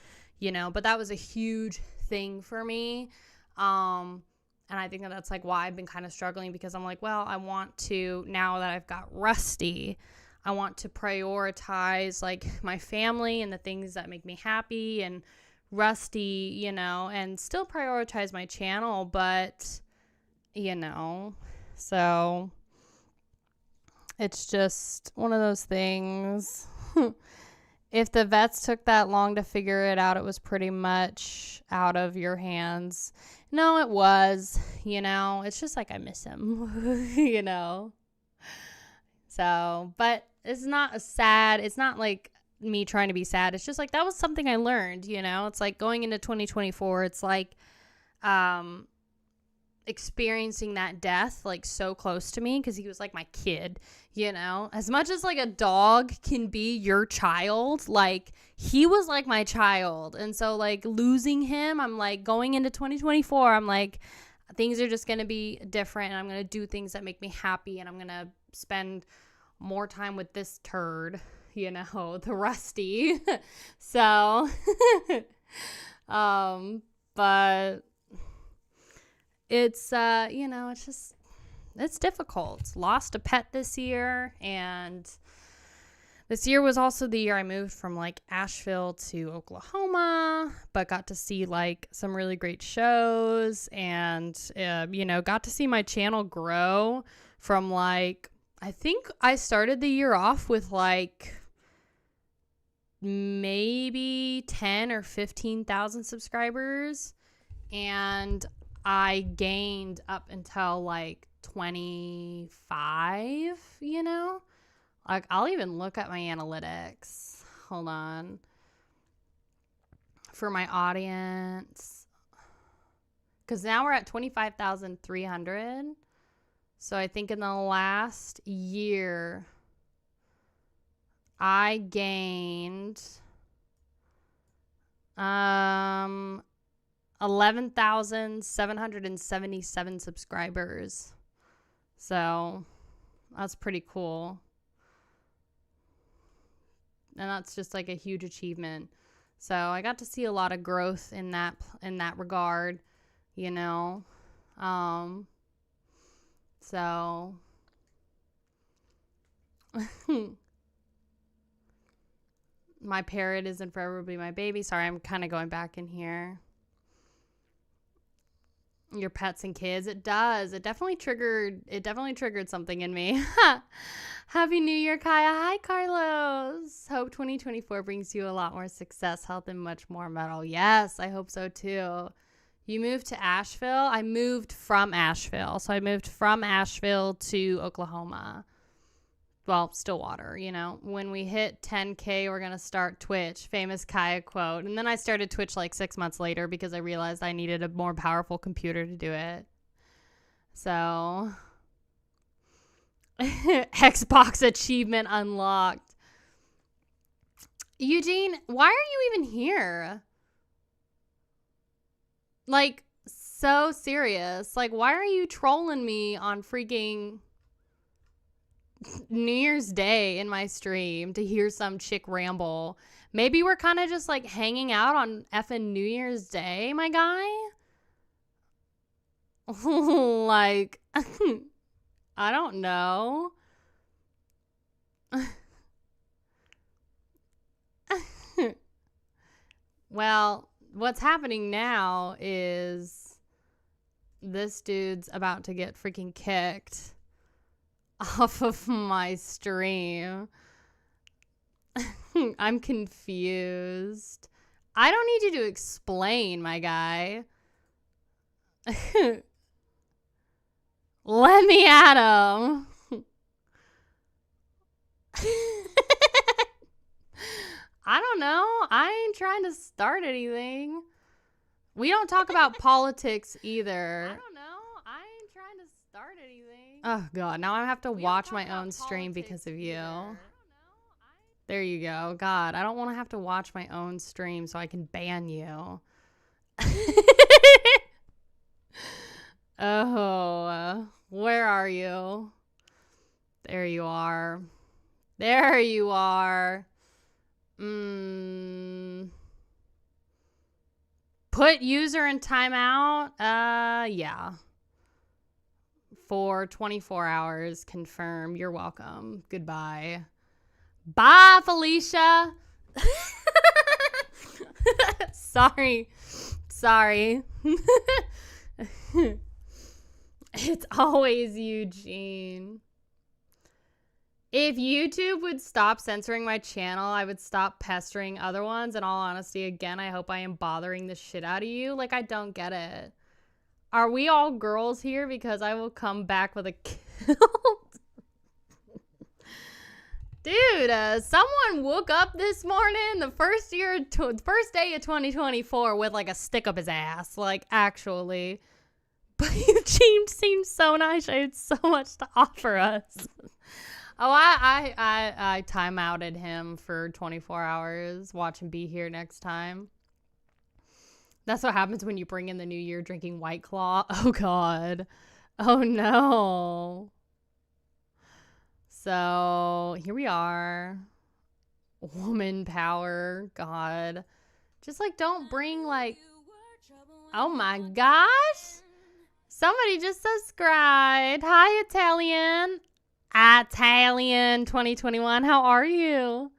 but that was a huge thing for me, and I think that that's like why I've been kind of struggling, because I'm like, well, I want to, now that I've got Rusty, I want to prioritize like my family and the things that make me happy, and Rusty, and still prioritize my channel, but so it's just one of those things. If the vets took that long to figure it out, it was pretty much out of your hands. No, it was, it's just like I miss him, So, but it's not like me trying to be sad. It's just like, that was something I learned, it's like going into 2024, it's like, experiencing that death like so close to me, because he was like my kid, as much as like a dog can be your child, like he was like my child. And so like losing him, I'm like going into 2024, I'm like, things are just gonna be different, and I'm gonna do things that make me happy, and I'm gonna spend more time with this turd, the Rusty. So but it's it's difficult. Lost a pet this year, and this year was also the year I moved from like Asheville to Oklahoma, but got to see like some really great shows, and got to see my channel grow from like, I think I started the year off with like maybe 10 or 15,000 subscribers, and I gained up until like 25, like I'll even look at my analytics. Hold on. For my audience, because now we're at 25,300. So I think in the last year, I gained 11,777 subscribers. So that's pretty cool. And that's just like a huge achievement. So I got to see a lot of growth in that regard, so my parrot isn't forever be my baby. Sorry, I'm kind of going back in here. Your pets and kids. It does. It definitely triggered something in me. Happy New Year, Kaya. Hi, Carlos. Hope 2024 brings you a lot more success, health, and much more metal. Yes, I hope so too. You moved to Asheville? I moved from Asheville. So I moved from Asheville to Oklahoma. Well, Stillwater, when we hit 10K, we're going to start Twitch, famous Kaya quote. And then I started Twitch like 6 months later because I realized I needed a more powerful computer to do it. So, Xbox achievement unlocked. Eugene, why are you even here? Like, so serious. Like, why are you trolling me on freaking New Year's Day in my stream to hear some chick ramble? Maybe we're kind of just like hanging out on effing New Year's Day, my guy. Like, I don't know. Well, what's happening now is this dude's about to get freaking kicked off of my stream. I'm confused. I don't need you to explain, my guy. Let me at him. I don't know. I ain't trying to start anything. We don't talk about politics either. I don't know. I ain't trying to start anything. Oh, God. Now I have to watch my own stream because of you. There you go. God, I don't want to have to watch my own stream so I can ban you. Oh, where are you? There you are. There you are. Put user in timeout. Yeah. For 24 hours. Confirm. You're welcome. Goodbye. Bye, Felicia. Sorry. It's always Eugene. If YouTube would stop censoring my channel, I would stop pestering other ones. In all honesty, again, I hope I am bothering the shit out of you. Like, I don't get it. Are we all girls here? Because I will come back with a kilt. Dude, someone woke up this morning, the first day of 2024, with like a stick up his ass. Like, actually. But Eugene seemed so nice. I had so much to offer us. Oh, I time outed him for 24 hours. Watch him be here next time. That's what happens when you bring in the new year drinking White Claw. Oh, God. Oh, no. So, here we are. Woman power. God. Just, like, don't bring, like... Oh, my gosh. Somebody just subscribed. Hi, Italian. Italian 2021. How are you?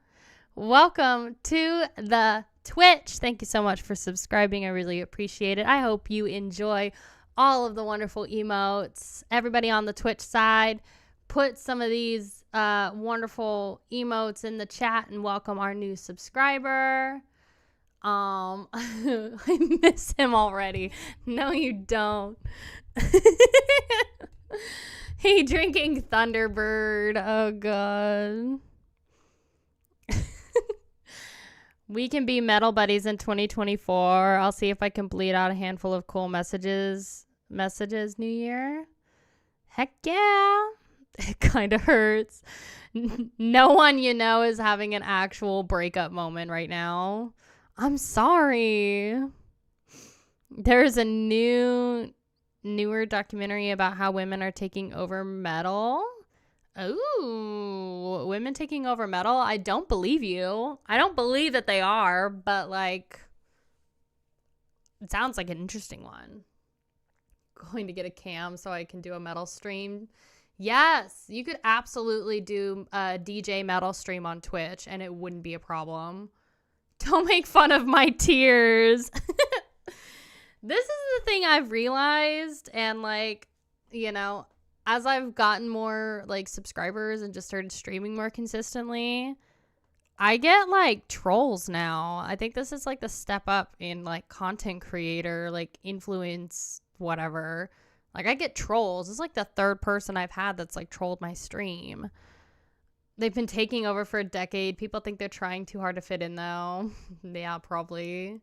Welcome to the Twitch. Thank you so much for subscribing. I really appreciate it. I hope you enjoy all of the wonderful emotes. Everybody on the Twitch side, put some of these wonderful emotes in the chat and welcome our new subscriber. I miss him already. No, you don't. He drinking Thunderbird. Oh, God. We can be metal buddies in 2024. I'll see if I can bleed out a handful of cool messages New Year. Heck yeah. It kind of hurts. No one you know is having an actual breakup moment right now. I'm sorry. There's a newer documentary about how women are taking over metal. Ooh, women taking over metal? I don't believe you. I don't believe that they are, but like, it sounds like an interesting one. Going to get a cam so I can do a metal stream. Yes, you could absolutely do a DJ metal stream on Twitch and it wouldn't be a problem. Don't make fun of my tears. This is the thing I've realized, and like, you know, as I've gotten more like subscribers and just started streaming more consistently, I get like trolls now. I think this is like the step up in like content creator, like influence, whatever. Like I get trolls. It's like the third person I've had that's like trolled my stream. They've been taking over for a decade. People think they're trying too hard to fit in though. Yeah, probably.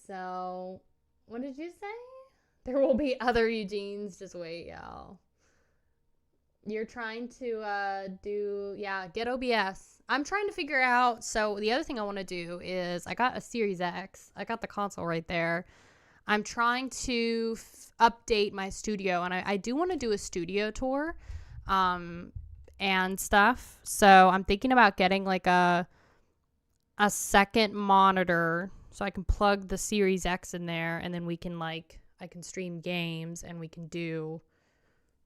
So what did you say? There will be other Eugenes. Just wait, y'all. You're trying to get OBS. I'm trying to figure out. So the other thing I want to do is I got a Series X. I got the console right there. I'm trying to update my studio, and I do want to do a studio tour and stuff. So I'm thinking about getting like a second monitor so I can plug the Series X in there, and then we can like, I can stream games and we can do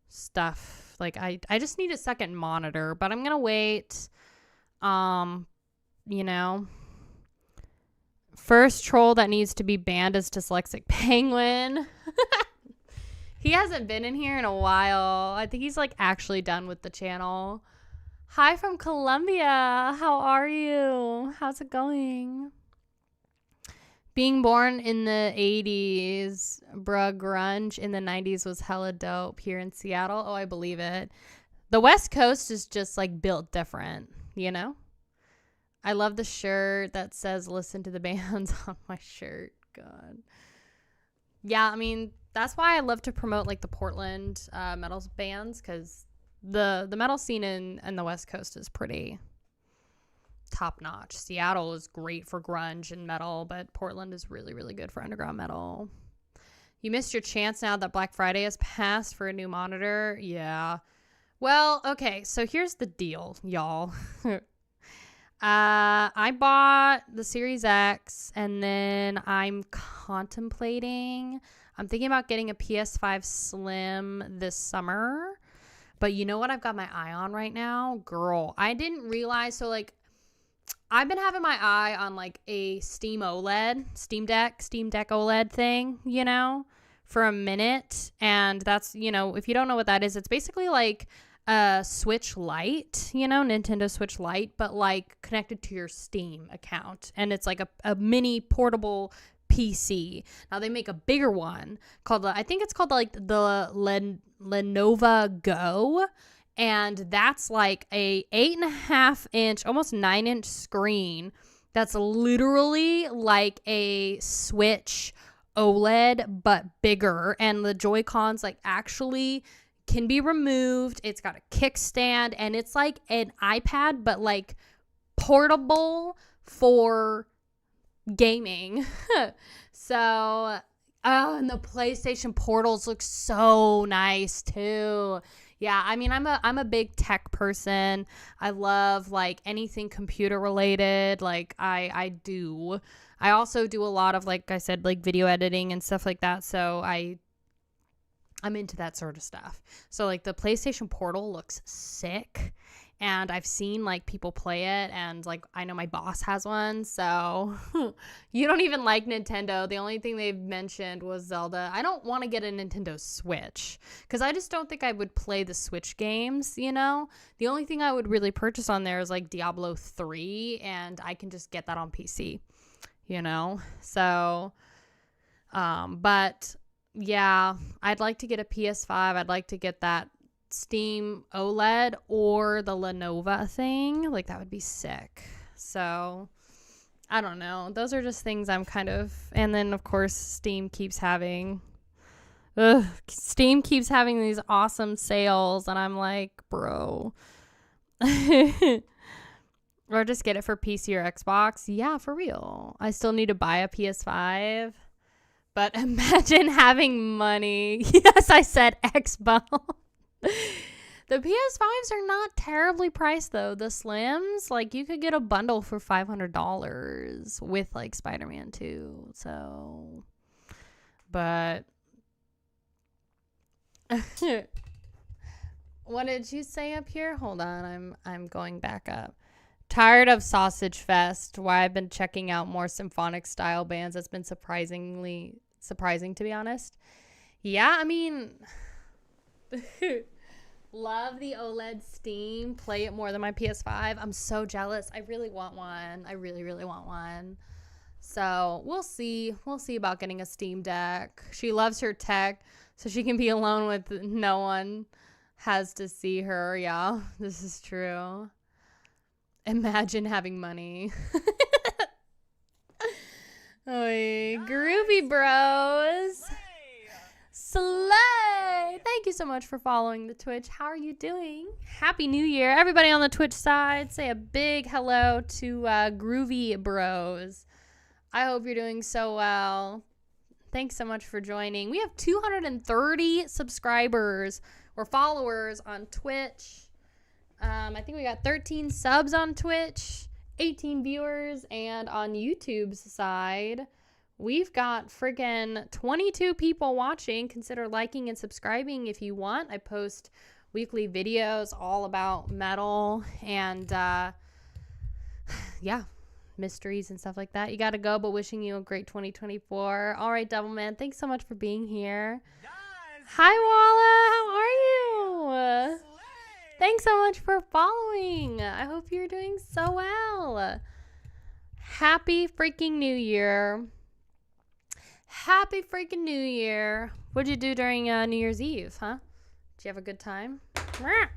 stuff. Like I just need a second monitor, but I'm going to wait. You know, first troll that needs to be banned is Dyslexic Penguin. He hasn't been in here in a while. I think he's like actually done with the channel. Hi from Colombia. How are you? How's it going? Being born in the 80s, bruh, grunge in the 90s was hella dope here in Seattle. Oh, I believe it. The West Coast is just like built different, you know? I love the shirt that says listen to the bands on my shirt. God. Yeah, I mean, that's why I love to promote like the Portland metal bands, because the metal scene in the West Coast is pretty top notch. Seattle is great for grunge and metal, but Portland is really, really good for underground metal. You missed your chance now that Black Friday has passed for a new monitor. Yeah. Well, okay, so here's the deal, y'all. I bought the Series X, and then I'm thinking about getting a PS5 Slim this summer. But you know what I've got my eye on right now? Girl, I didn't realize. So, like, I've been having my eye on, like, a Steam Deck OLED thing, you know, for a minute. And that's, you know, if you don't know what that is, it's basically like a Switch Lite, you know, Nintendo Switch Lite, but like connected to your Steam account. And it's like a mini portable PC. Now they make a bigger one called, I think it's called like the Lenovo Go. And that's like a 8.5 inch, almost 9 inch screen. That's literally like a Switch OLED, but bigger. And the Joy-Cons like actually can be removed. It's got a kickstand, and it's like an iPad, but like portable for gaming. So, and the PlayStation portals look so nice too. Yeah, I mean, I'm a big tech person. I love like anything computer related. Like I also do a lot of, like I said, like video editing and stuff like that. So I'm into that sort of stuff. So like the PlayStation Portal looks sick, and I've seen like people play it, and like I know my boss has one. So you don't even like Nintendo. The only thing they've mentioned was Zelda. I don't want to get a Nintendo Switch because I just don't think I would play the Switch games, you know? The only thing I would really purchase on there is like Diablo 3, and I can just get that on PC, you know? So, but yeah, I'd like to get a PS5. I'd like to get that Steam OLED or the Lenovo thing. Like, that would be sick. So, I don't know. Those are just things I'm kind of... And then, of course, Steam keeps having these awesome sales. And I'm like, bro. Or just get it for PC or Xbox. Yeah, for real. I still need to buy a PS5. But imagine having money. Yes, I said Xbox. The PS5s are not terribly priced, though. The Slims, like, you could get a bundle for $500 with, like, Spider-Man 2. So, but... What did you say up here? Hold on, I'm going back up. Tired of Sausage Fest. Why I've been checking out more symphonic style bands. That's been surprising, to be honest. Yeah, I mean, love the OLED Steam. Play it more than my PS5. I'm so jealous. I really want one. I really, really want one. So we'll see. We'll see about getting a Steam Deck. She loves her tech, so she can be alone with no one has to see her. Yeah, this is true. Imagine having money. Oy, groovy bros. Slay. Thank you so much for following the Twitch. How are you doing? Happy New Year. Everybody on the Twitch side, say a big hello to groovy bros. I hope you're doing so well. Thanks so much for joining. We have 230 subscribers or followers on Twitch. I think we got 13 subs on Twitch, 18 viewers, and on YouTube's side, we've got friggin' 22 people watching. Consider liking and subscribing if you want. I post weekly videos all about metal and, yeah, mysteries and stuff like that. You gotta go, but wishing you a great 2024. All right, Devilman, thanks so much for being here. Yes. Hi, Walla. How are you? Thanks so much for following. I hope you're doing so well. Happy freaking New Year. Happy freaking New Year. What'd you do during New Year's Eve, huh? Did you have a good time?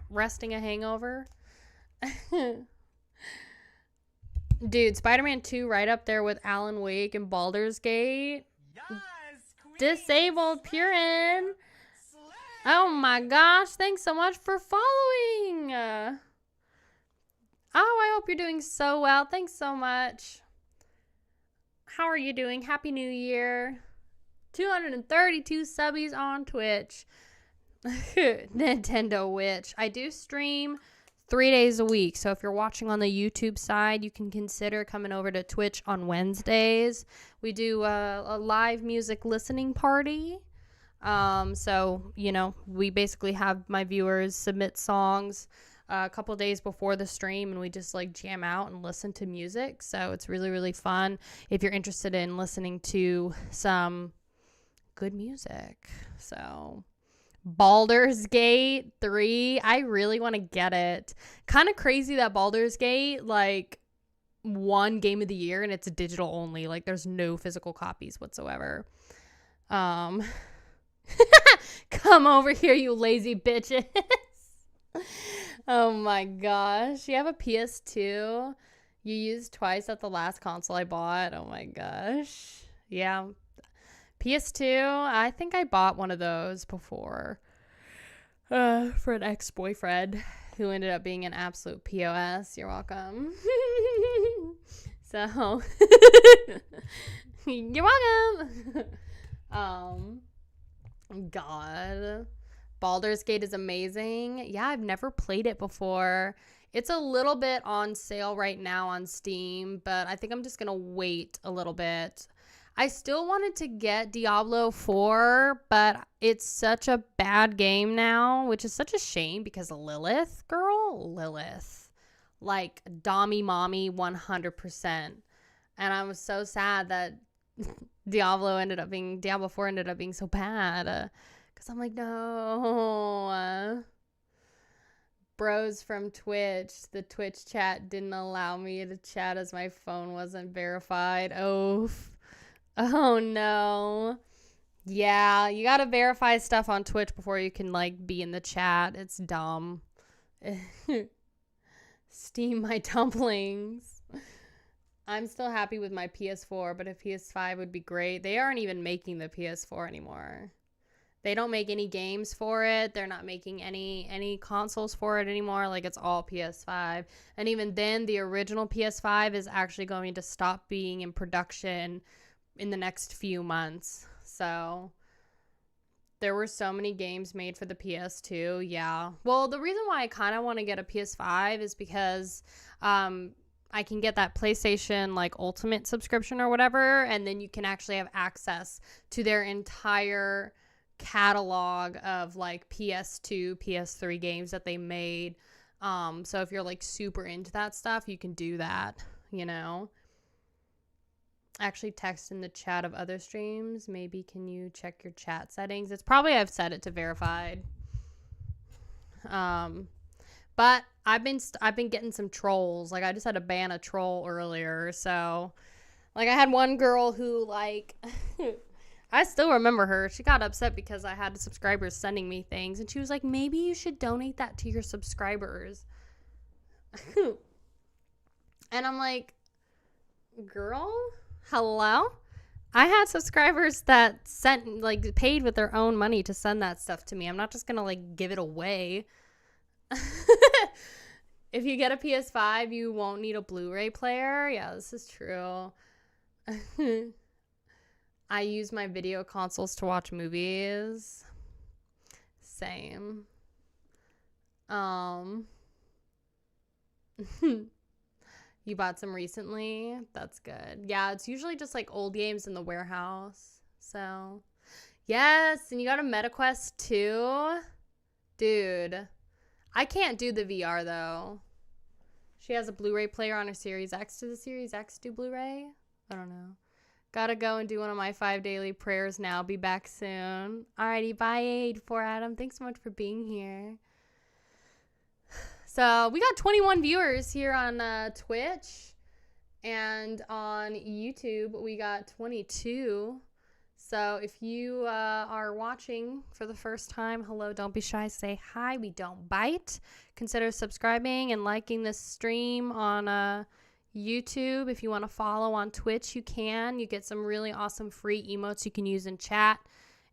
Resting a hangover? Dude, Spider-Man 2 right up there with Alan Wake and Baldur's Gate. Yes, Disabled Purin. Oh my gosh, thanks so much for following. I hope you're doing so well. Thanks so much. How are you doing? Happy New Year. 232 subbies on Twitch. Nintendo Witch. I do stream 3 days a week. So if you're watching on the YouTube side, you can consider coming over to Twitch on Wednesdays. We do a live music listening party. So, you know, we basically have my viewers submit songs a couple days before the stream, and we just like jam out and listen to music. So it's really, really fun if you're interested in listening to some good music. So Baldur's Gate 3, I really want to get it. Kind of crazy that Baldur's Gate like won Game of the Year and it's digital only. Like there's no physical copies whatsoever. Come over here, you lazy bitches. Oh my gosh. You have a PS2 you used twice at the last console I bought. Oh my gosh. Yeah. PS2, I think I bought one of those before for an ex-boyfriend who ended up being an absolute POS. You're welcome. So, you're welcome. God. Baldur's Gate is amazing. Yeah, I've never played it before. It's a little bit on sale right now on Steam, but I think I'm just going to wait a little bit. I still wanted to get Diablo 4, but it's such a bad game now, which is such a shame because Lilith, like Dommy Mommy 100%. And I was so sad that Diablo 4 ended up being so bad. Because I'm like, no. Bros from Twitch, the Twitch chat didn't allow me to chat as my phone wasn't verified. Oh no. Yeah, you gotta verify stuff on Twitch before you can like be in the chat. It's dumb. Steam my dumplings. I'm still happy with my PS4, but a PS5 would be great. They aren't even making the PS4 anymore. They don't make any games for it. They're not making any consoles for it anymore. Like, it's all PS5. And even then, the original PS5 is actually going to stop being in production in the next few months. So there were so many games made for the PS2. Yeah. Well, the reason why I kind of want to get a PS5 is because I can get that PlayStation like Ultimate subscription or whatever, and then you can actually have access to their entire catalog of like PS2, PS3 games that they made. So if you're like super into that stuff, you can do that, you know. Actually text in the chat of other streams. Maybe can you check your chat settings? It's probably I've set it to verified. But I've been getting some trolls. Like, I just had to ban a troll earlier. So, like, I had one girl who, like, I still remember her. She got upset because I had subscribers sending me things. And she was like, maybe you should donate that to your subscribers. And I'm like, girl, hello? I had subscribers that sent, like, paid with their own money to send that stuff to me. I'm not just going to, like, give it away. If you get a PS5, you won't need a Blu-ray player. Yeah, this is true. I use my video consoles to watch movies. Same. You bought some recently? That's good. Yeah, it's usually just like old games in the warehouse. So, yes, and you got a MetaQuest 2? Dude. I can't do the VR, though. She has a Blu-ray player on her Series X. Does the Series X do Blu-ray? I don't know. Gotta go and do one of my 5 daily prayers now. Be back soon. Alrighty, bye, 84 Adam. Thanks so much for being here. So, we got 21 viewers here on Twitch. And on YouTube, we got 22. So if you are watching for the first time, hello, don't be shy, say hi, we don't bite. Consider subscribing and liking this stream on YouTube, if you want to follow. On Twitch, you can. You get some really awesome free emotes you can use in chat.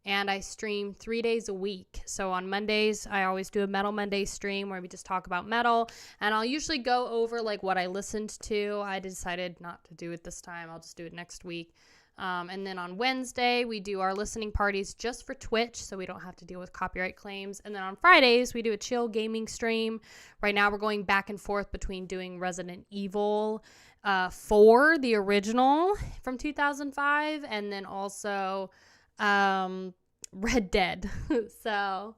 And I stream 3 days a week. So on Mondays, I always do a Metal Monday stream where we just talk about metal. And I'll usually go over like what I listened to. I decided not to do it this time. I'll just do it next week. And then on Wednesday, we do our listening parties just for Twitch, so we don't have to deal with copyright claims. And then on Fridays, we do a chill gaming stream. Right now, we're going back and forth between doing Resident Evil 4, the original from 2005, and then also Red Dead. So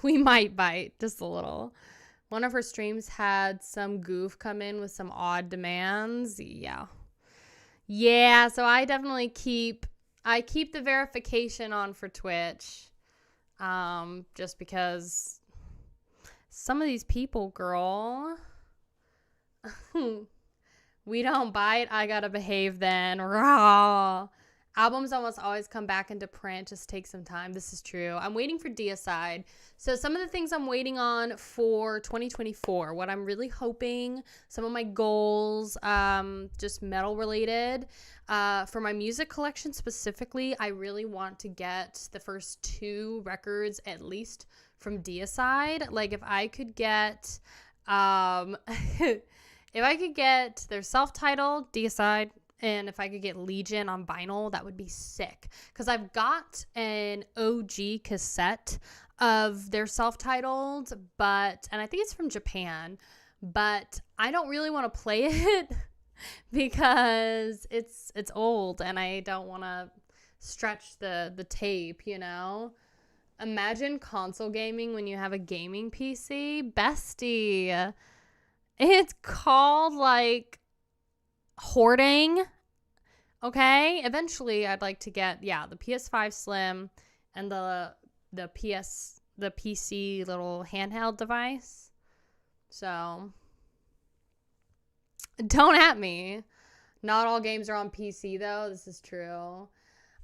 we might bite just a little. One of her streams had some goof come in with some odd demands. Yeah, so I definitely keep the verification on for Twitch. Just because some of these people, girl, we don't bite, I gotta behave then. Raw. Albums almost always come back into print. Just take some time. This is true. I'm waiting for Deicide. So some of the things I'm waiting on for 2024, what I'm really hoping, some of my goals, just metal related. For my music collection specifically, I really want to get the first 2 records at least from Deicide. Like if I could get, if I could get their self-titled Deicide, and if I could get Legion on vinyl, that would be sick. Because I've got an OG cassette of their self-titled, and I think it's from Japan, but I don't really want to play it because it's old and I don't want to stretch the tape, you know? Imagine console gaming when you have a gaming PC. Bestie. It's called like hoarding. Okay, eventually I'd like to get the PS5 Slim and the PC little handheld device. So don't at me. Not all games are on PC though. This is true.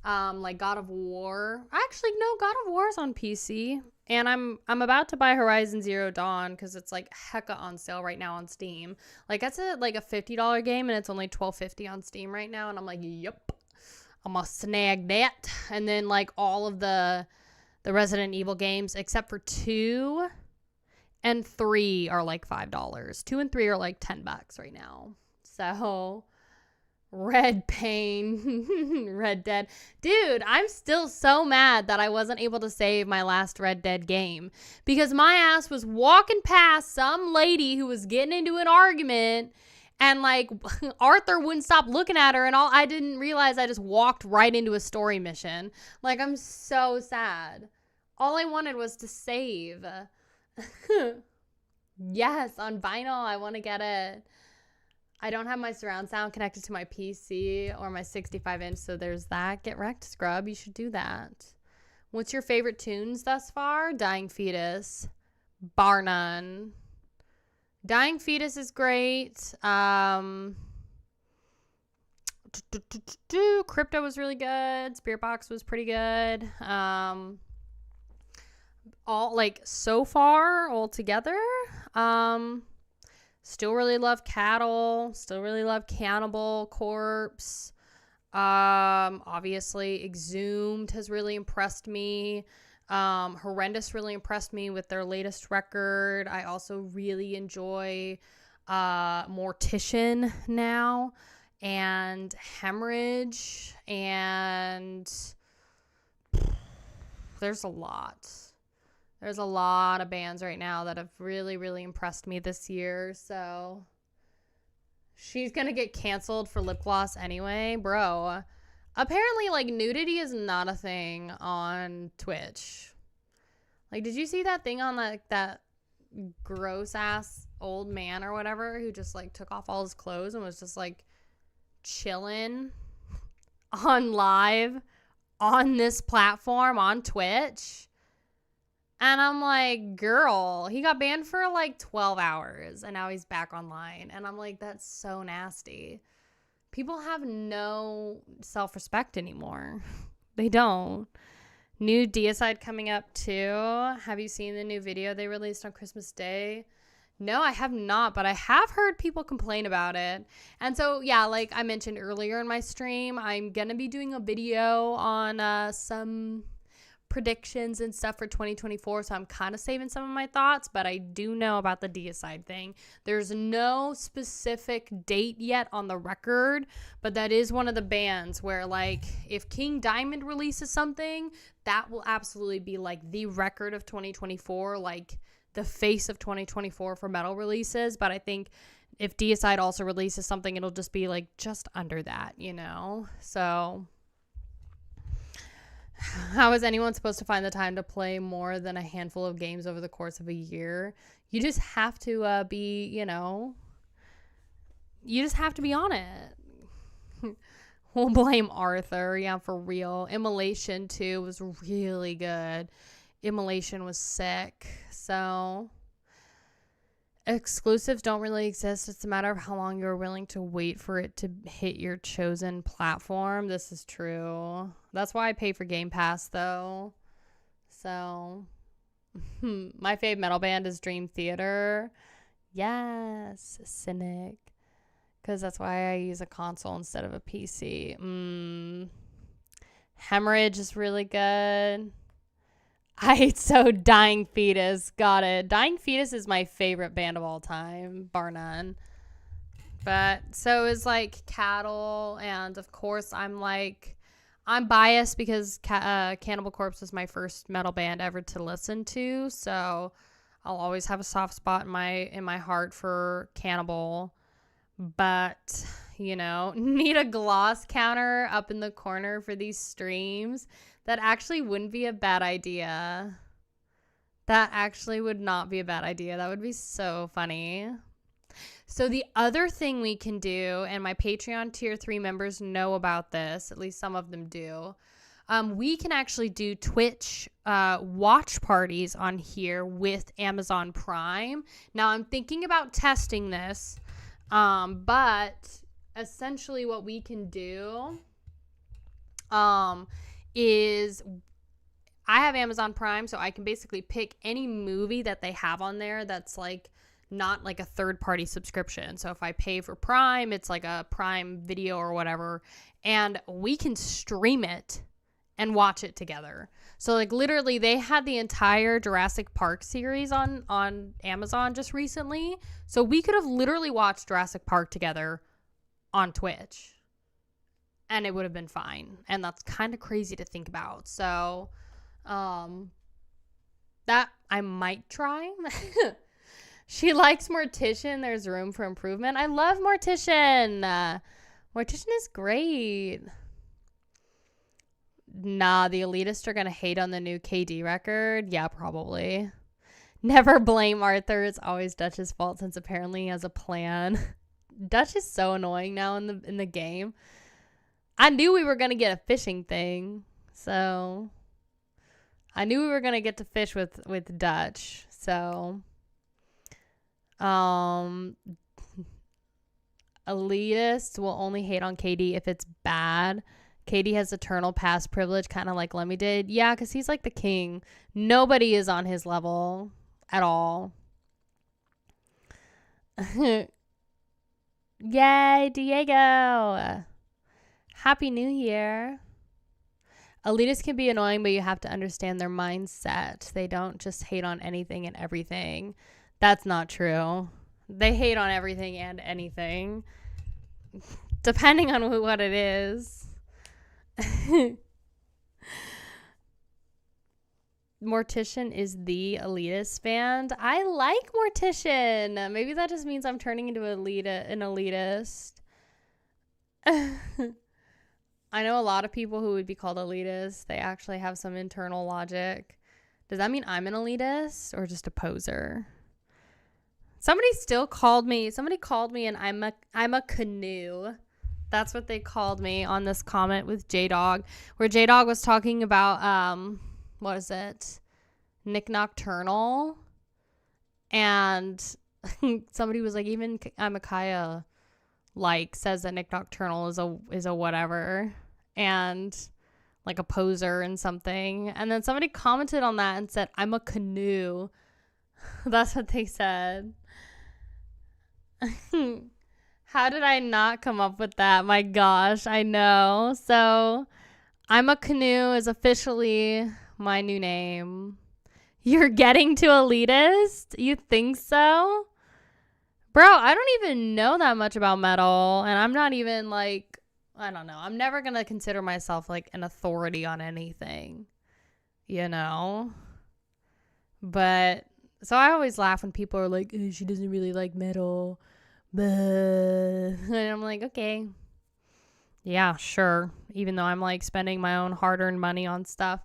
Like God of War. Actually, no, God of War is on PC. And I'm about to buy Horizon Zero Dawn because it's like hecka on sale right now on Steam. Like that's a $50 game and it's only $12.50 on Steam right now. And I'm like, yep, I'm gonna snag that. And then like all of the Resident Evil games except for 2 and 3 are like $5. 2 and 3 are like $10 right now. So Red Pain, Red Dead. Dude, I'm still so mad that I wasn't able to save my last Red Dead game because my ass was walking past some lady who was getting into an argument and like Arthur wouldn't stop looking at her and I didn't realize I just walked right into a story mission. Like I'm so sad. All I wanted was to save. Yes, on vinyl, I want to get it. I don't have my surround sound connected to my PC or my 65-inch, so there's that. Get wrecked, Scrub. You should do that. What's your favorite tunes thus far? Dying Fetus. Bar none. Dying Fetus is great. Crypto was really good. Spirit Box was pretty good. All, like, so far, all together, still really love Cattle. Still really love Cannibal Corpse. Obviously, Exhumed has really impressed me. Horrendous really impressed me with their latest record. I also really enjoy Mortician now. And Hemorrhage. And there's a lot. There's a lot of bands right now that have really, really impressed me this year. So she's going to get canceled for lip gloss anyway. Bro, apparently, like, nudity is not a thing on Twitch. Like, did you see that thing on, like, that gross-ass old man or whatever who just, like, took off all his clothes and was just, like, chilling on live on this platform on Twitch? And I'm like, girl, he got banned for like 12 hours and now he's back online. And I'm like, that's so nasty. People have no self-respect anymore. They don't. New Deicide coming up too. Have you seen the new video they released on Christmas Day? No, I have not, but I have heard people complain about it. And so, yeah, like I mentioned earlier in my stream, I'm going to be doing a video on some predictions and stuff for 2024, so I'm kind of saving some of my thoughts, but I do know about the Deicide thing. There's no specific date yet on the record, but that is one of the bands where, like, if King Diamond releases something, that will absolutely be like the record of 2024, like the face of 2024 for metal releases. But I think if Deicide also releases something, it'll just be like just under that, you know? So how is anyone supposed to find the time to play more than a handful of games over the course of a year? You just have to be, you know, you just have to be on it. We'll blame Arthur. Yeah, for real. Immolation, too, was really good. Immolation was sick. So exclusives don't really exist. It's a matter of how long you're willing to wait for it to hit your chosen platform. This is true. That's why I pay for Game Pass, though. So my fave metal band is Dream Theater. Yes, Cynic. Because that's why I use a console instead of a PC. Hemorrhage is really good. So Dying Fetus. Got it. Dying Fetus is my favorite band of all time, bar none. But so is like Cattle. And of course, I'm biased because Cannibal Corpse was my first metal band ever to listen to. So I'll always have a soft spot in my heart for Cannibal. But, you know, need a gloss counter up in the corner for these streams. That actually wouldn't be a bad idea. That actually would not be a bad idea. That would be so funny. So the other thing we can do, and my Patreon tier 3 members know about this, at least some of them do, we can actually do Twitch watch parties on here with Amazon Prime. Now, I'm thinking about testing this, but essentially what we can do is I have Amazon Prime, so I can basically pick any movie that they have on there that's like not like a third-party subscription. So if I pay for Prime, it's like a Prime Video or whatever, and we can stream it and watch it together. So like literally they had the entire Jurassic Park series on Amazon just recently. So we could have literally watched Jurassic Park together on Twitch. And it would have been fine. And that's kind of crazy to think about. So, that I might try. She likes Mortician. There's room for improvement. I love Mortician. Mortician is great. Nah, the elitists are going to hate on the new KD record. Yeah, probably. Never blame Arthur. It's always Dutch's fault since apparently he has a plan. Dutch is so annoying now in the game. I knew we were going to get a fishing thing. So I knew we were going to get to fish with Dutch. So elitists will only hate on KD if it's bad. KD has eternal past privilege, kind of like Lemmy did. Yeah, because he's like the king. Nobody is on his level at all. Yay, Diego. Happy New Year. Elitists can be annoying, but you have to understand their mindset. They don't just hate on anything and everything. That's not true. They hate on everything and anything, depending on what it is. Mortician is the elitist band. I like Mortician. Maybe that just means I'm turning into an elitist. I know a lot of people who would be called elitists. They actually have some internal logic. Does that mean I'm an elitist or just a poser? Somebody called me and I'm a canoe. That's what they called me on this comment with J-Dog, where J-Dog was talking about, what is it? Nick Nocturnal. And somebody was like, even Amakaya, like, says that Nick Nocturnal is a whatever. And like a poser and something. And then somebody commented on that and said, I'm a canoe. That's what they said. How did I not come up with that? My gosh, I know. So, I'm a Canoe is officially my new name. You're getting to elitist? You think so? Bro, I don't even know that much about metal, and I'm not even like, I don't know. I'm never going to consider myself like an authority on anything, you know? But, so I always laugh when people are like, she doesn't really like metal. And I'm like, okay. Yeah, sure. Even though I'm like spending my own hard-earned money on stuff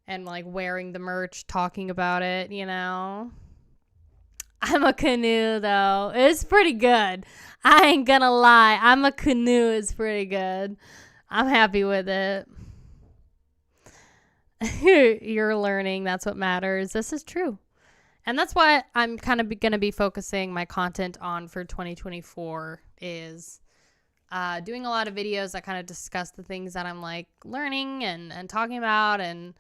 and like wearing the merch, talking about it, you know? I'm a Canoe, though. It's pretty good. I ain't gonna lie. I'm a Canoe. It's pretty good. I'm happy with it. You're learning. That's what matters. This is true. And that's what I'm kind of going to be focusing my content on for 2024 is doing a lot of videos that kind of discuss the things that I'm like learning and talking about and,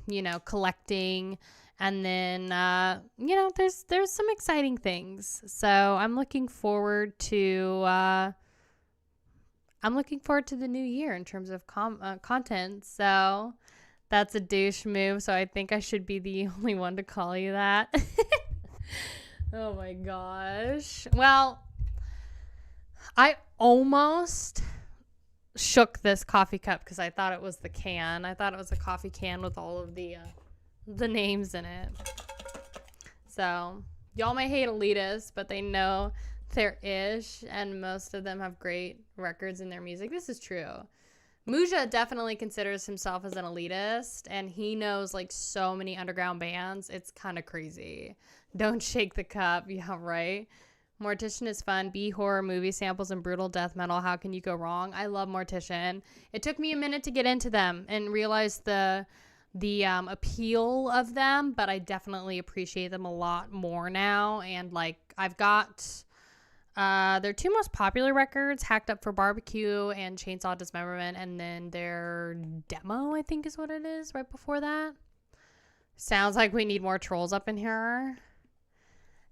you know, collecting. And then, you know, there's some exciting things. So I'm looking forward to the new year in terms of content. So that's a douche move. So I think I should be the only one to call you that. Oh my gosh. Well, I almost shook this coffee cup because I thought it was the can. I thought it was a coffee can with all of the names in it. So y'all may hate elitists, but they know they're ish, and most of them have great records in their music. This is true. Muja definitely considers himself as an elitist, and he knows like so many underground bands. It's kind of crazy. Don't shake the cup. Yeah, right. Mortician is fun. B horror movie samples and brutal death metal. How can you go wrong? I love Mortician. It took me a minute to get into them and realize the appeal of them, but I definitely appreciate them a lot more now. And like I've got their two most popular records, Hacked Up for Barbecue and Chainsaw Dismemberment, and then their demo, I think is what it is, right before that. Sounds like we need more trolls up in here.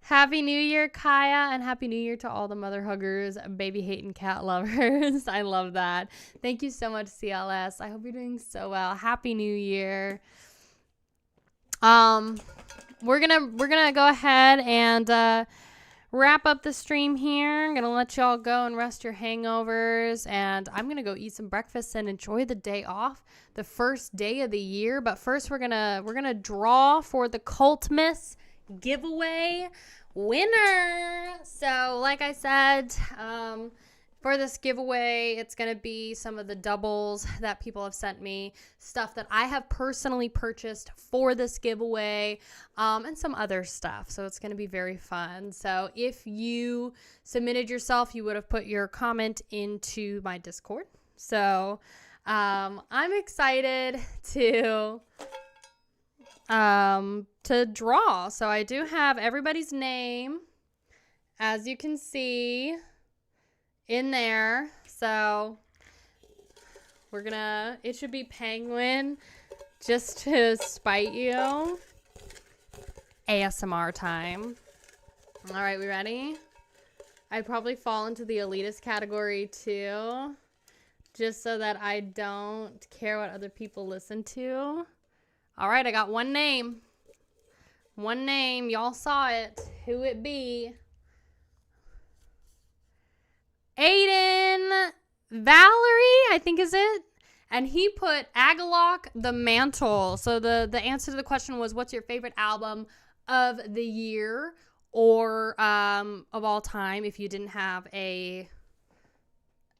Happy New Year, Kaya, and Happy New Year to all the mother huggers, baby hating cat lovers. I love that. Thank you so much, CLS. I hope you're doing so well. Happy New Year. We're gonna go ahead and wrap up the stream here. I'm gonna let y'all go and rest your hangovers, and I'm gonna go eat some breakfast and enjoy the day off, the first day of the year. But first, we're gonna draw for the Cultmas giveaway winner. So like I said, for this giveaway, it's going to be some of the doubles that people have sent me, stuff that I have personally purchased for this giveaway, and some other stuff. So it's going to be very fun. So if you submitted yourself, you would have put your comment into my Discord. So I'm excited to draw. So I do have everybody's name, as you can see, in there. So it should be Penguin, just to spite you. ASMR time. All right, we ready? I'd probably fall into the elitist category too, just so that I don't care what other people listen to. All right, I got one name. One name. Y'all saw it. Who it be? Aiden Valerie, I think is it. And he put Agalok the Mantle. So the answer to the question was, what's your favorite album of the year or of all time if you didn't have a...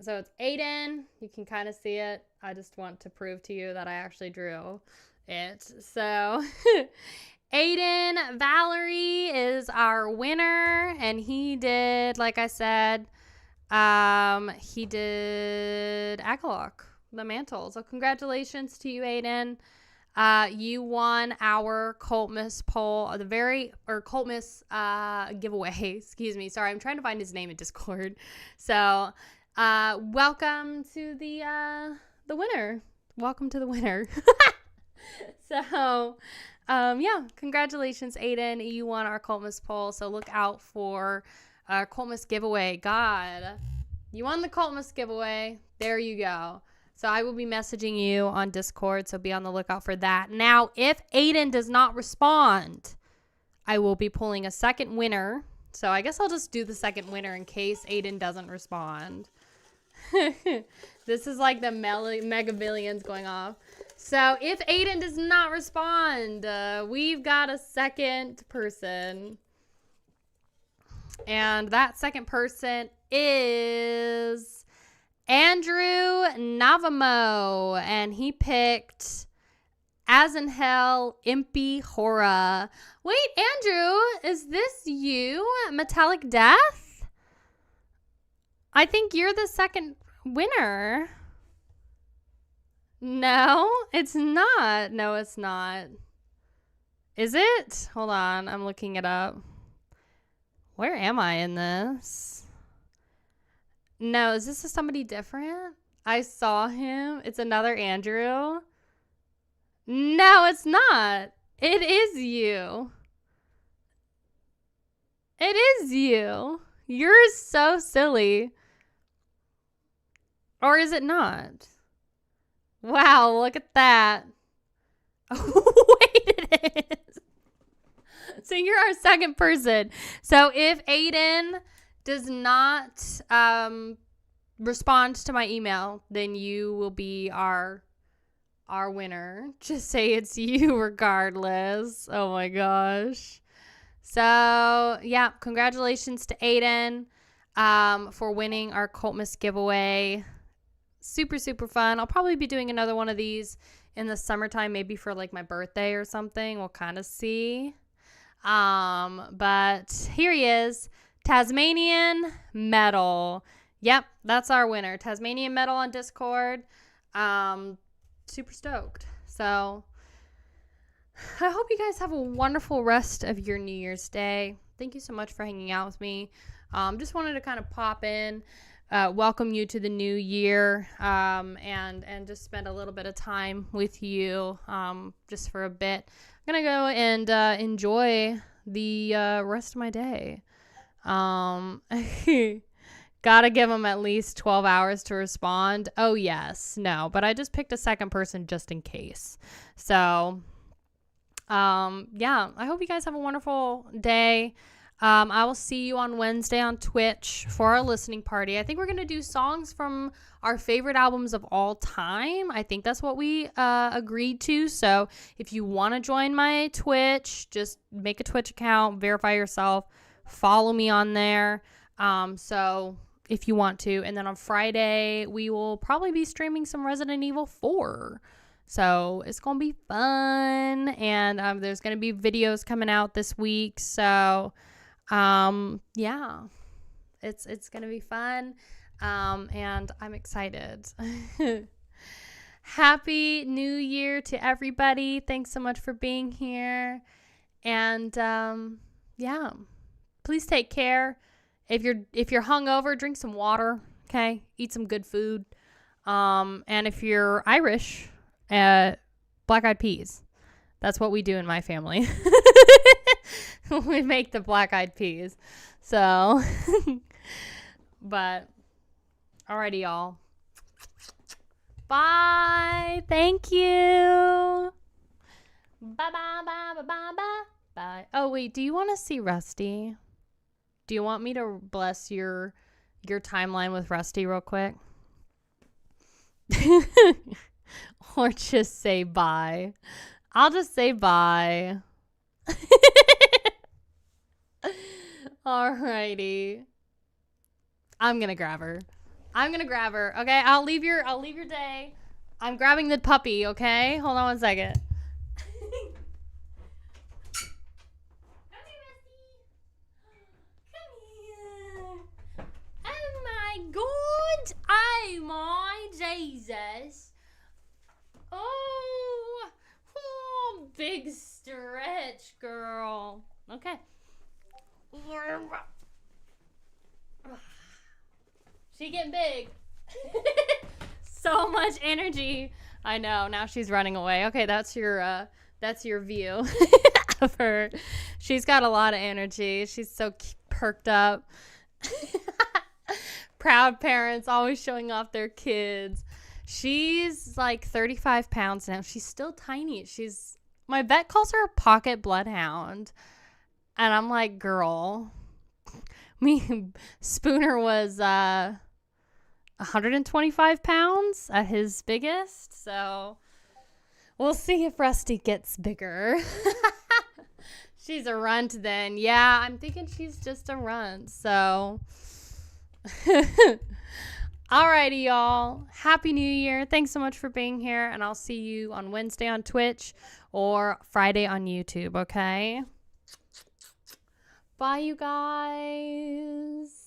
So it's Aiden. You can kind of see it. I just want to prove to you that I actually drew it. So Aiden Valerie is our winner, and he did, like I said, he did Agalok the Mantle. So congratulations to you, Aiden. You won our Cultmas poll, Cultmas giveaway. Excuse me. Sorry, I'm trying to find his name in Discord. So welcome to the winner. Welcome to the winner. So Yeah, congratulations, Aiden. You won our Coltmas poll, so look out for our Coltmas giveaway. God, you won the Coltmas giveaway. There you go. So I will be messaging you on Discord, so be on the lookout for that. Now, if Aiden does not respond, I will be pulling a second winner. So I guess I'll just do the second winner in case Aiden doesn't respond. This is like the mega billions going off. So if Aiden does not respond, we've got a second person. And that second person is Andrew Navamo. And he picked As in Hell, Impy Hora. Wait, Andrew, is this you? Metallic Death? I think you're the second winner. No, it's not. No, it's not. Is it? Hold on, I'm looking it up. Where am I in this? No, is this somebody different? I saw him. It's another Andrew. No, it's not. It is you. It is you. You're so silly. Or is it not? Wow, look at that. Wait, it is. So you're our second person. So if Aiden does not respond to my email, then you will be our winner. Just say it's you regardless. Oh my gosh. So yeah, congratulations to Aiden for winning our Coltmas giveaway. Super, super fun. I'll probably be doing another one of these in the summertime, maybe for like my birthday or something. We'll kind of see. But here he is, Tasmanian Metal. Yep, that's our winner. Tasmanian Metal on Discord. Super stoked. So I hope you guys have a wonderful rest of your New Year's Day. Thank you so much for hanging out with me. Just wanted to kind of pop in, welcome you to the new year, and just spend a little bit of time with you, just for a bit. I'm gonna go and enjoy the rest of my day. Gotta give them at least 12 hours to respond. Oh yes, no, but I just picked a second person just in case. So yeah, I hope you guys have a wonderful day. I will see you on Wednesday on Twitch for our listening party. I think we're going to do songs from our favorite albums of all time. I think that's what we agreed to. So if you want to join my Twitch, just make a Twitch account, verify yourself, follow me on there. So if you want to. And then on Friday, we will probably be streaming some Resident Evil 4. So it's going to be fun. And there's going to be videos coming out this week. So yeah, it's gonna be fun, and I'm excited. Happy New Year to everybody. Thanks so much for being here, and yeah, please take care. If you're hungover, drink some water, okay? Eat some good food, and if you're Irish, black-eyed peas. That's what we do in my family. We make the black-eyed peas. So, but, alrighty, y'all. Bye. Thank you. Bye. Oh, wait. Do you want to see Rusty? Do you want me to bless your timeline with Rusty real quick? Or just say bye? I'll just say bye. Alrighty. I'm gonna grab her. Okay, I'll leave your day. I'm grabbing the puppy, okay? Hold on one second. Come here. Oh my God. Oh my Jesus. Oh, big stretch, girl. Okay. She getting big. So much energy. I know. Now she's running away. Okay, that's your That's your view of her. She's got a lot of energy. She's so perked up. Proud parents always showing off their kids. She's like 35 pounds now. She's still tiny. My vet calls her a pocket bloodhound. And I'm like, girl. Spooner was 125 pounds at his biggest. So we'll see if Rusty gets bigger. She's a runt then. Yeah, I'm thinking she's just a runt. So, alrighty, y'all. Happy New Year. Thanks so much for being here. And I'll see you on Wednesday on Twitch or Friday on YouTube, okay? Bye, you guys.